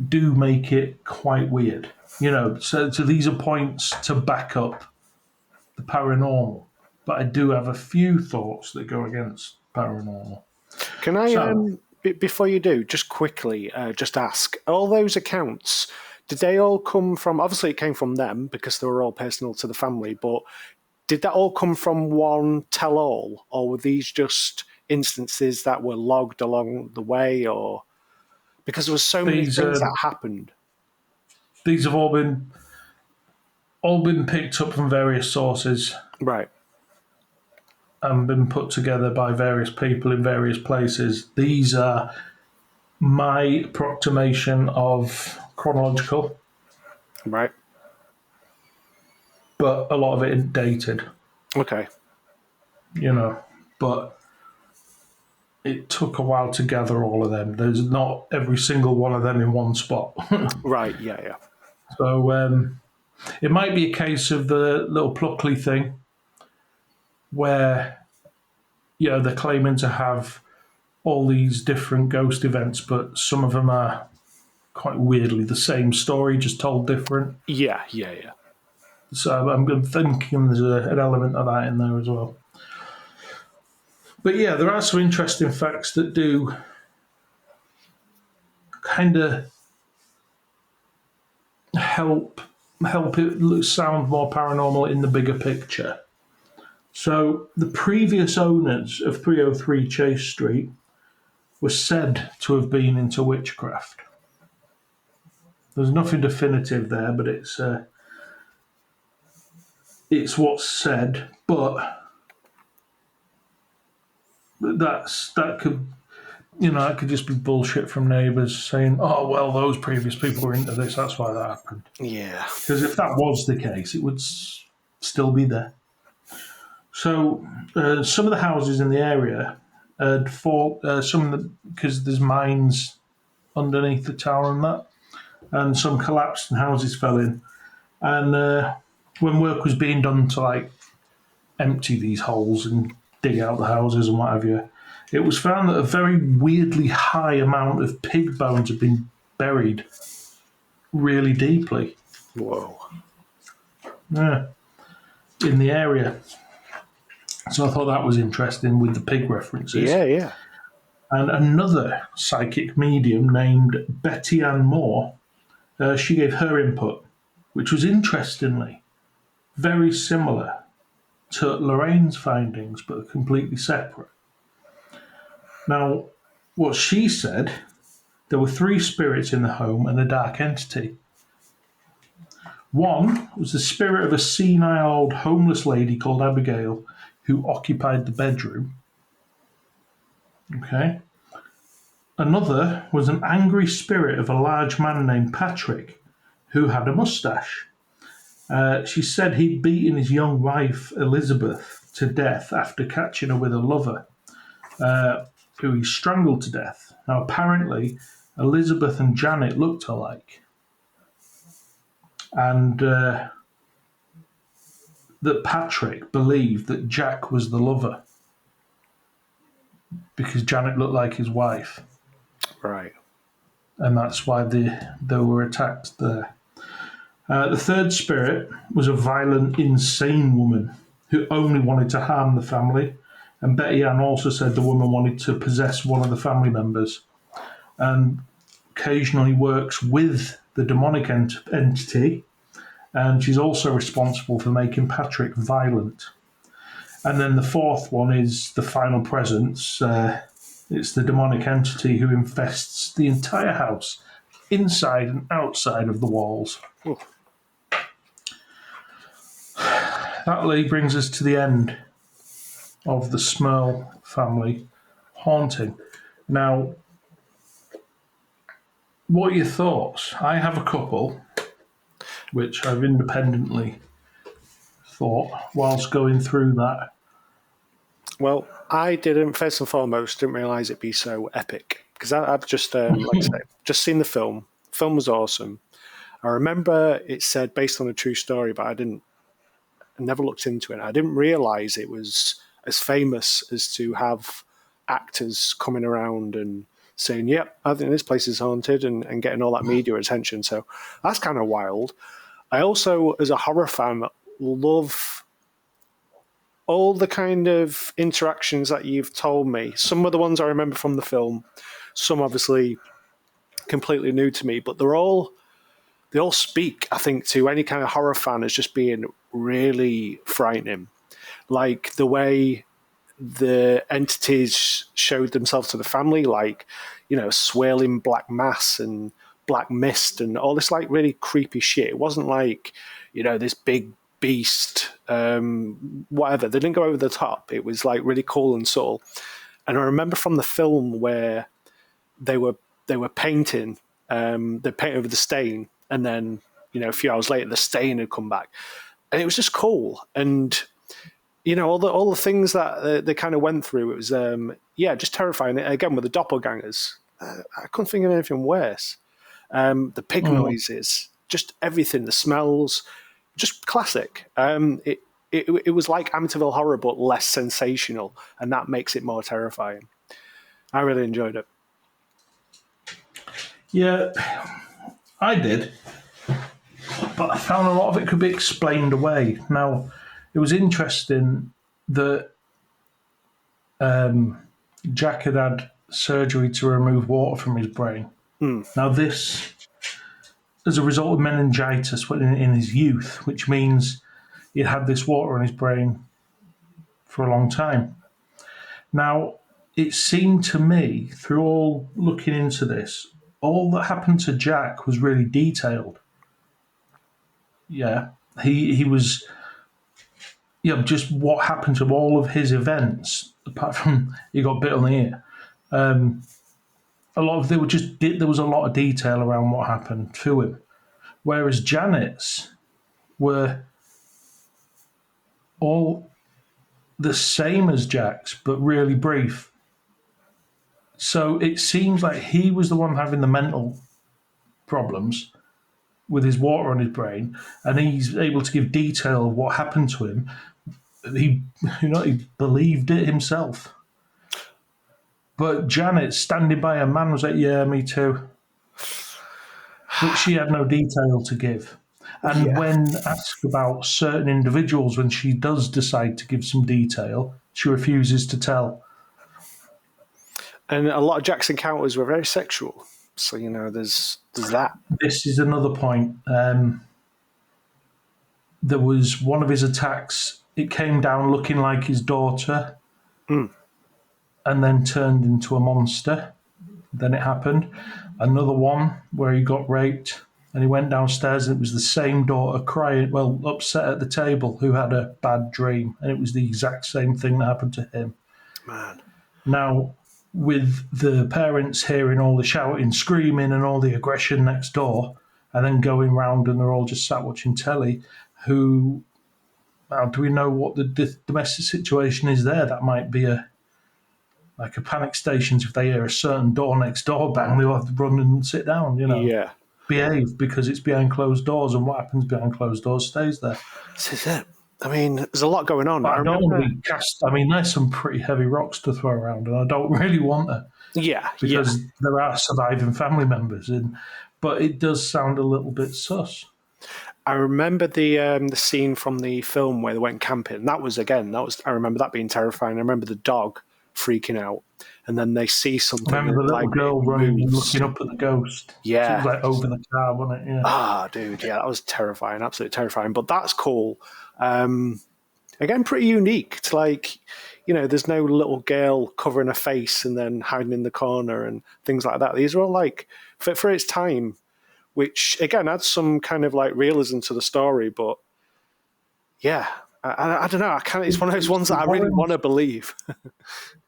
do make it quite weird. So these are points to back up the paranormal. But I do have a few thoughts that go against paranormal. Can I, So- before you do, just quickly just ask, all those accounts, did they all come from, obviously it came from them because they were all personal to the family, but did that all come from one tell-all, or were these just instances that were logged along the way, or because there were so many These things that happened? These have all been picked up from various sources Right. and been put together by various people in various places. These are my approximation of chronological, Right. but a lot of it is dated, Okay. But it took a while to gather all of them. There's not every single one of them in one spot. Right. Yeah. So it might be a case of the little Pluckley thing where, they're claiming to have all these different ghost events, but some of them are quite weirdly the same story, just told different. Yeah. So I'm thinking there's an element of that in there as well. But yeah, there are some interesting facts that do kind of help it sound more paranormal in the bigger picture. So the previous owners of 303 Chase Street were said to have been into witchcraft. There's nothing definitive there, but it's what's said. But that could it could just be bullshit from neighbours saying, "Oh well, those previous people were into this. That's why that happened." Yeah. Because if that was the case, it would still be there. So some of the houses in the area had because there's mines underneath the tower and that, and some collapsed and houses fell in. And when work was being done to empty these holes and dig out the houses and what have you, it was found that a very weirdly high amount of pig bones had been buried really deeply. Whoa. Yeah, in the area. So I thought that was interesting with the pig references. Yeah. And another psychic medium named Betty Ann Moore, she gave her input, which was interestingly very similar to Lorraine's findings, but completely separate. Now, what she said, there were 3 spirits in the home and a dark entity. One was the spirit of a senile old homeless lady called Abigail who occupied the bedroom. Okay. Another was an angry spirit of a large man named Patrick who had a mustache. She said he'd beaten his young wife, Elizabeth, to death after catching her with a lover, who he strangled to death. Now, apparently, Elizabeth and Janet looked alike. And that Patrick believed that Jack was the lover because Janet looked like his wife. Right. And that's why they were attacked there. The third spirit was a violent, insane woman who only wanted to harm the family. And Betty Ann also said the woman wanted to possess one of the family members and occasionally works with the demonic entity. And she's also responsible for making Patrick violent. And then the fourth one is the final presence. It's the demonic entity who infests the entire house, inside and outside of the walls. Ooh. That brings us to the end of the Smurl family haunting. Now, what are your thoughts? I have a couple, which I've independently thought whilst going through that. Well, I didn't, first and foremost, didn't realise it'd be so epic. Because I've just, like I say, just seen the film. The film was awesome. I remember it said based on a true story, but I never looked into it. I didn't realise it was as famous as to have actors coming around and saying, yep, I think this place is haunted, and getting all that media attention. So that's kind of wild. I also, as a horror fan, love all the kind of interactions that you've told me. Some of the ones I remember from the film, some obviously completely new to me, but they all speak, I think, to any kind of horror fan as just being really frightening. Like the way the entities showed themselves to the family, like, swirling black mass and black mist and all this like really creepy shit. It wasn't like, this big beast, whatever. They didn't go over the top. It was like really cool and subtle. And I remember from the film where they were painting, they painted over the stain, and then a few hours later the stain had come back, and it was just cool. And all the things that they kind of went through, it was just terrifying. Again with the doppelgangers, I couldn't think of anything worse. The pig noises, just everything, the smells, just classic. It was like Amityville Horror but less sensational, and that makes it more terrifying. I really enjoyed it. Yeah, I did. But I found a lot of it could be explained away. Now, it was interesting that Jack had surgery to remove water from his brain. Now, this, as a result of meningitis in his youth, which means he'd had this water in his brain for a long time. Now, it seemed to me, through all looking into this, all that happened to Jack was really detailed. Yeah, he was. Yeah, just what happened to all of his events, apart from he got bit on the ear. A lot of there was a lot of detail around what happened to him, whereas Janet's were all the same as Jack's, but really brief. So it seems like he was the one having the mental problems with his water on his brain, and he's able to give detail of what happened to him. He believed it himself. But Janet, standing by her man, was like, "Yeah, me too." But she had no detail to give. And when asked about certain individuals, when she does decide to give some detail, she refuses to tell. And a lot of Jack's encounters were very sexual. So, there's that. This is another point. There was one of his attacks. It came down looking like his daughter and then turned into a monster. Then it happened. Another one where he got raped and he went downstairs and it was the same daughter crying, upset at the table, who had a bad dream. And it was the exact same thing that happened to him. Man. Now, with the parents hearing all the shouting, screaming and all the aggression next door, and then going round and they're all just sat watching telly, do we know what the domestic situation is there? That might be a panic station. If they hear a certain door next door bang, they'll have to run and sit down, behave, because it's behind closed doors, and what happens behind closed doors stays there. This is it. I mean, there's a lot going on. But I don't want to be cast. I mean, there's some pretty heavy rocks to throw around, and I don't really want to. Yeah, because there are surviving family members, but it does sound a little bit sus. I remember the scene from the film where they went camping. I remember that being terrifying. I remember the dog freaking out, and then they see I something remember and the little like it girl running and moves. looking up at the ghost. So it Yeah. was like over the car, wasn't it? Yeah. Ah, dude, yeah, that was terrifying, absolutely terrifying. But that's cool. Again, pretty unique. It's like, there's no little girl covering her face and then hiding in the corner and things like that. These are all like, for its time, which again adds some kind of like realism to the story. But yeah, I don't know. I can't. It's one of those ones that I really want to believe.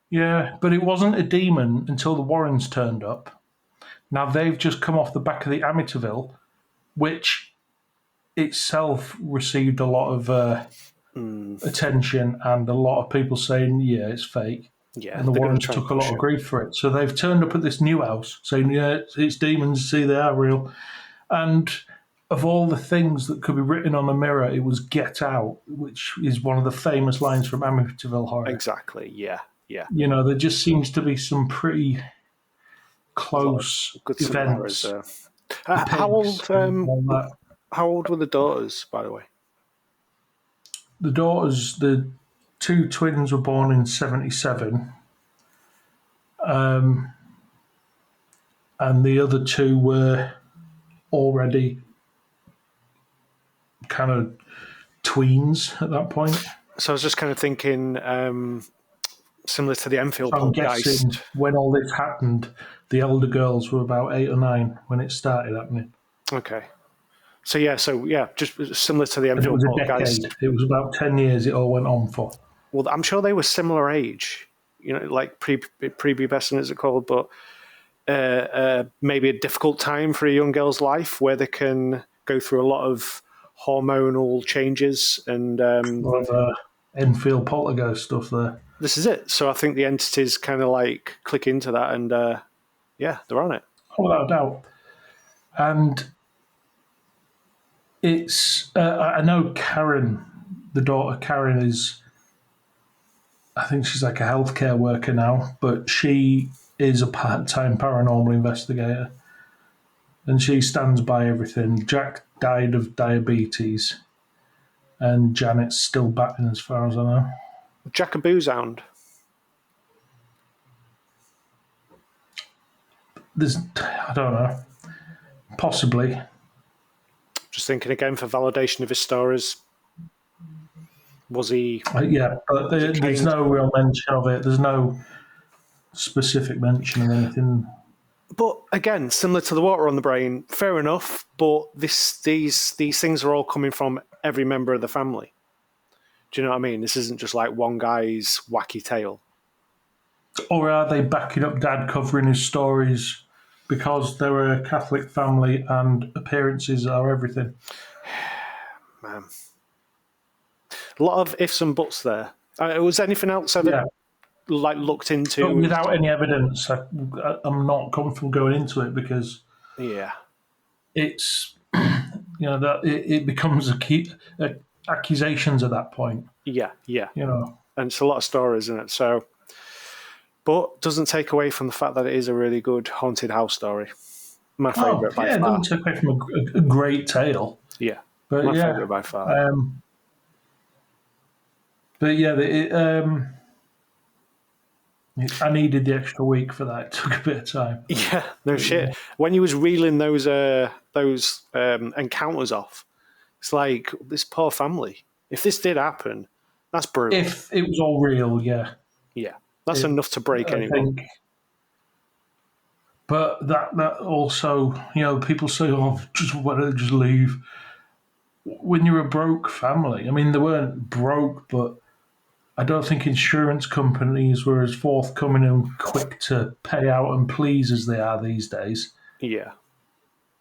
Yeah, but it wasn't a demon until the Warrens turned up. Now they've just come off the back of the Amityville, which itself received a lot of attention and a lot of people saying, yeah, it's fake. Yeah, And the they're going to Warrens try and took a push lot of it. grief for it. So they've turned up at this new house saying, yeah, it's demons, see, they are real. And of all the things that could be written on a mirror, it was "Get Out," which is one of the famous lines from Amityville Horror. Exactly. Yeah. Yeah. There just seems to be some pretty There's a lot of close good similarities events. there. The How pigs old? and all that. How old were the daughters, by the way? The daughters, the two twins, were born in '77, and the other two were already kind of tweens at that point. So I was just kind of thinking, similar to the Enfield So I'm guessing poltergeist. when all this happened, the elder girls were about 8 or 9 when it started happening. Okay. So yeah, just similar to the And it Enfield was a poltergeist. decade. It was about 10 years it all went on for. Well, I'm sure they were similar age. Like prepubescent, is it called? But maybe a difficult time for a young girl's life where they can go through a lot of hormonal changes, and Enfield poltergeist stuff there. this is it. So I think the entities kind of like click into that, and yeah, they're on it. Without a doubt. And it's, I know Karen, the daughter Karen, I think she's like a healthcare worker now, but she is a part-time paranormal investigator. And she stands by everything. Jack died of diabetes, and Janet's still batting as far as I know. Jackaboo sound. I don't know. Possibly. Just thinking again for validation of his stories. Was he? Yeah, but there's no real mention of it. There's no specific mention of anything. But again, similar to the water on the brain, fair enough. But these things are all coming from every member of the family. Do you know what I mean? This isn't just like one guy's wacky tale. Or are they backing up Dad covering his stories because they're a Catholic family and appearances are everything? Man, a lot of ifs and buts there. Was anything else ever like looked into? But without any evidence, I'm not comfortable going into it because it's that it becomes accusations at that point. Yeah. And it's a lot of stories, isn't it? So, but doesn't take away from the fact that it is a really good haunted house story. My favourite by far. It doesn't take away from a great tale. Yeah, but my favourite by far. But yeah, I needed the extra week for that. It took a bit of time. Yeah, no shit. Yeah. When he was reeling those encounters off, it's like this poor family. If this did happen, that's brutal. If it was all real, yeah. Yeah, that's enough to break anyone. But that also, people say, "Oh, why don't they just leave?" When you're a broke family, I mean, they weren't broke, but I don't think insurance companies were as forthcoming and quick to pay out and please as they are these days. Yeah.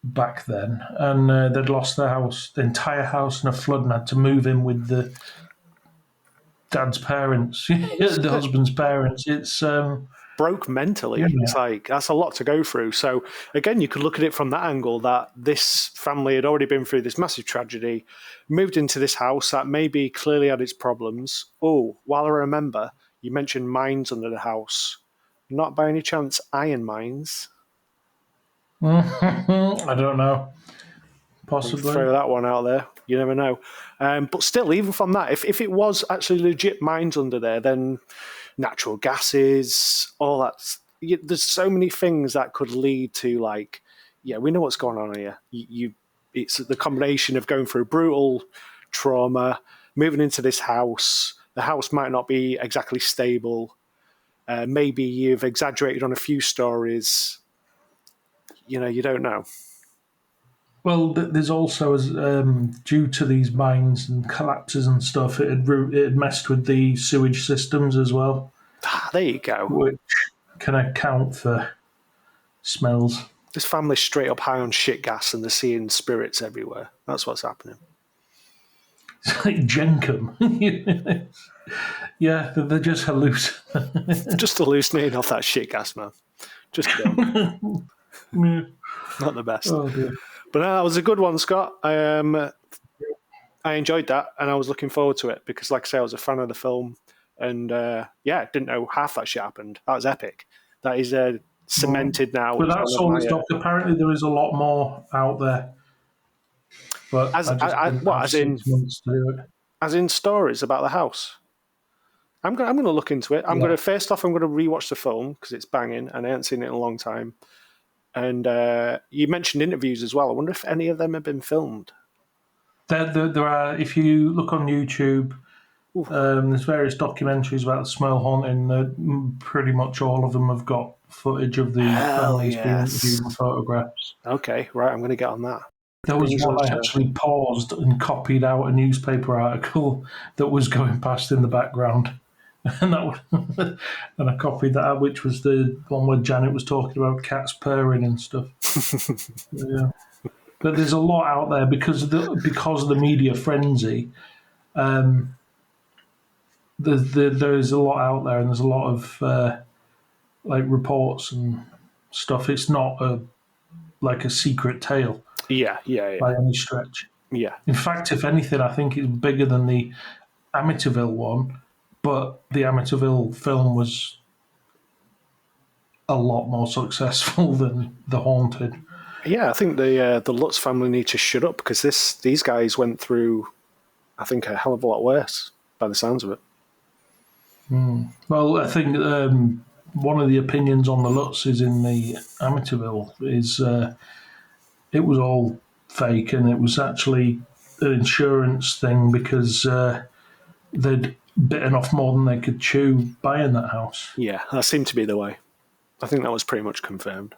Back then. And they'd lost their house, the entire house in a flood, and had to move in with the dad's parents, the husband's parents. It's broke mentally. Yeah. It's like, that's a lot to go through. So again, you could look at it from that angle, that this family had already been through this massive tragedy, moved into this house that maybe clearly had its problems. Oh, while I remember, you mentioned mines under the house. Not by any chance iron mines? I don't know. possibly. Throw that one out there. You never know. But still, even from that, if it was actually legit mines under there, then natural gases, all that. There's so many things that could lead to like, yeah, we know what's going on here. It's the combination of going through brutal trauma, moving into this house. The house might not be exactly stable. Maybe you've exaggerated on a few stories. You don't know. Well, there's also, due to these mines and collapses and stuff, it had messed with the sewage systems as well, There you go. which can account for smells. This family's straight up high on shit gas and they're seeing spirits everywhere. That's what's happening. It's like Jenkum. Yeah, they're just hallucinating. Just hallucinating off that shit gas, man. Just kidding. Not the best. Oh, dear. But no, that was a good one, Scott. I enjoyed that, and I was looking forward to it because, like I say, I was a fan of the film, and didn't know half that shit happened. That was epic. That is cemented now. But that's all this stuff. Apparently, there is a lot more out there. But as in 6 months to do it. As in stories about the house. I'm going to look into it. I'm going to rewatch the film because it's banging, and I haven't seen it in a long time. And you mentioned interviews as well. I wonder if any of them have been filmed. There are. If you look on YouTube, there's various documentaries about the Smurl haunting. Pretty much all of them have got footage of the families being interviewed and photographs. Okay, right. I'm going to get on that. There was one I actually paused and copied out a newspaper article that was going past in the background. And I copied that out, which was the one where Janet was talking about cats purring and stuff. Yeah. But there's a lot out there because of the media frenzy. There's a lot out there, and there's a lot of reports and stuff. It's not like a secret tale. Yeah. By any stretch. Yeah. In fact, if anything, I think it's bigger than the Amityville one, but the Amityville film was a lot more successful than The Haunted. Yeah, I think the Lutz family need to shut up because these guys went through, I think, a hell of a lot worse by the sounds of it. Well, I think one of the opinions on the Lutzes in the Amityville is it was all fake, and it was actually an insurance thing because they'd bitten off more than they could chew buying that house. Yeah, that seemed to be the way. I think that was pretty much confirmed.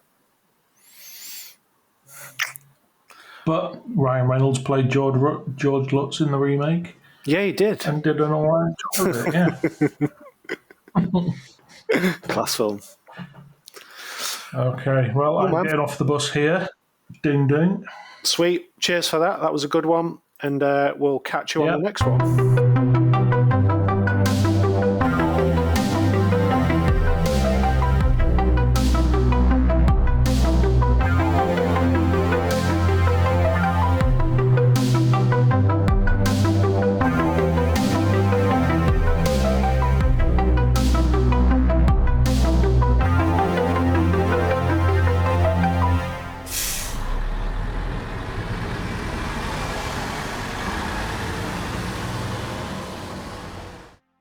But Ryan Reynolds played George Lutz in the remake. Yeah, he did. And did an all right job of it, yeah. Class film. Okay, well, I'm getting off the bus here. Ding, ding. Sweet. Cheers for that. That was a good one. And we'll catch you on the next one.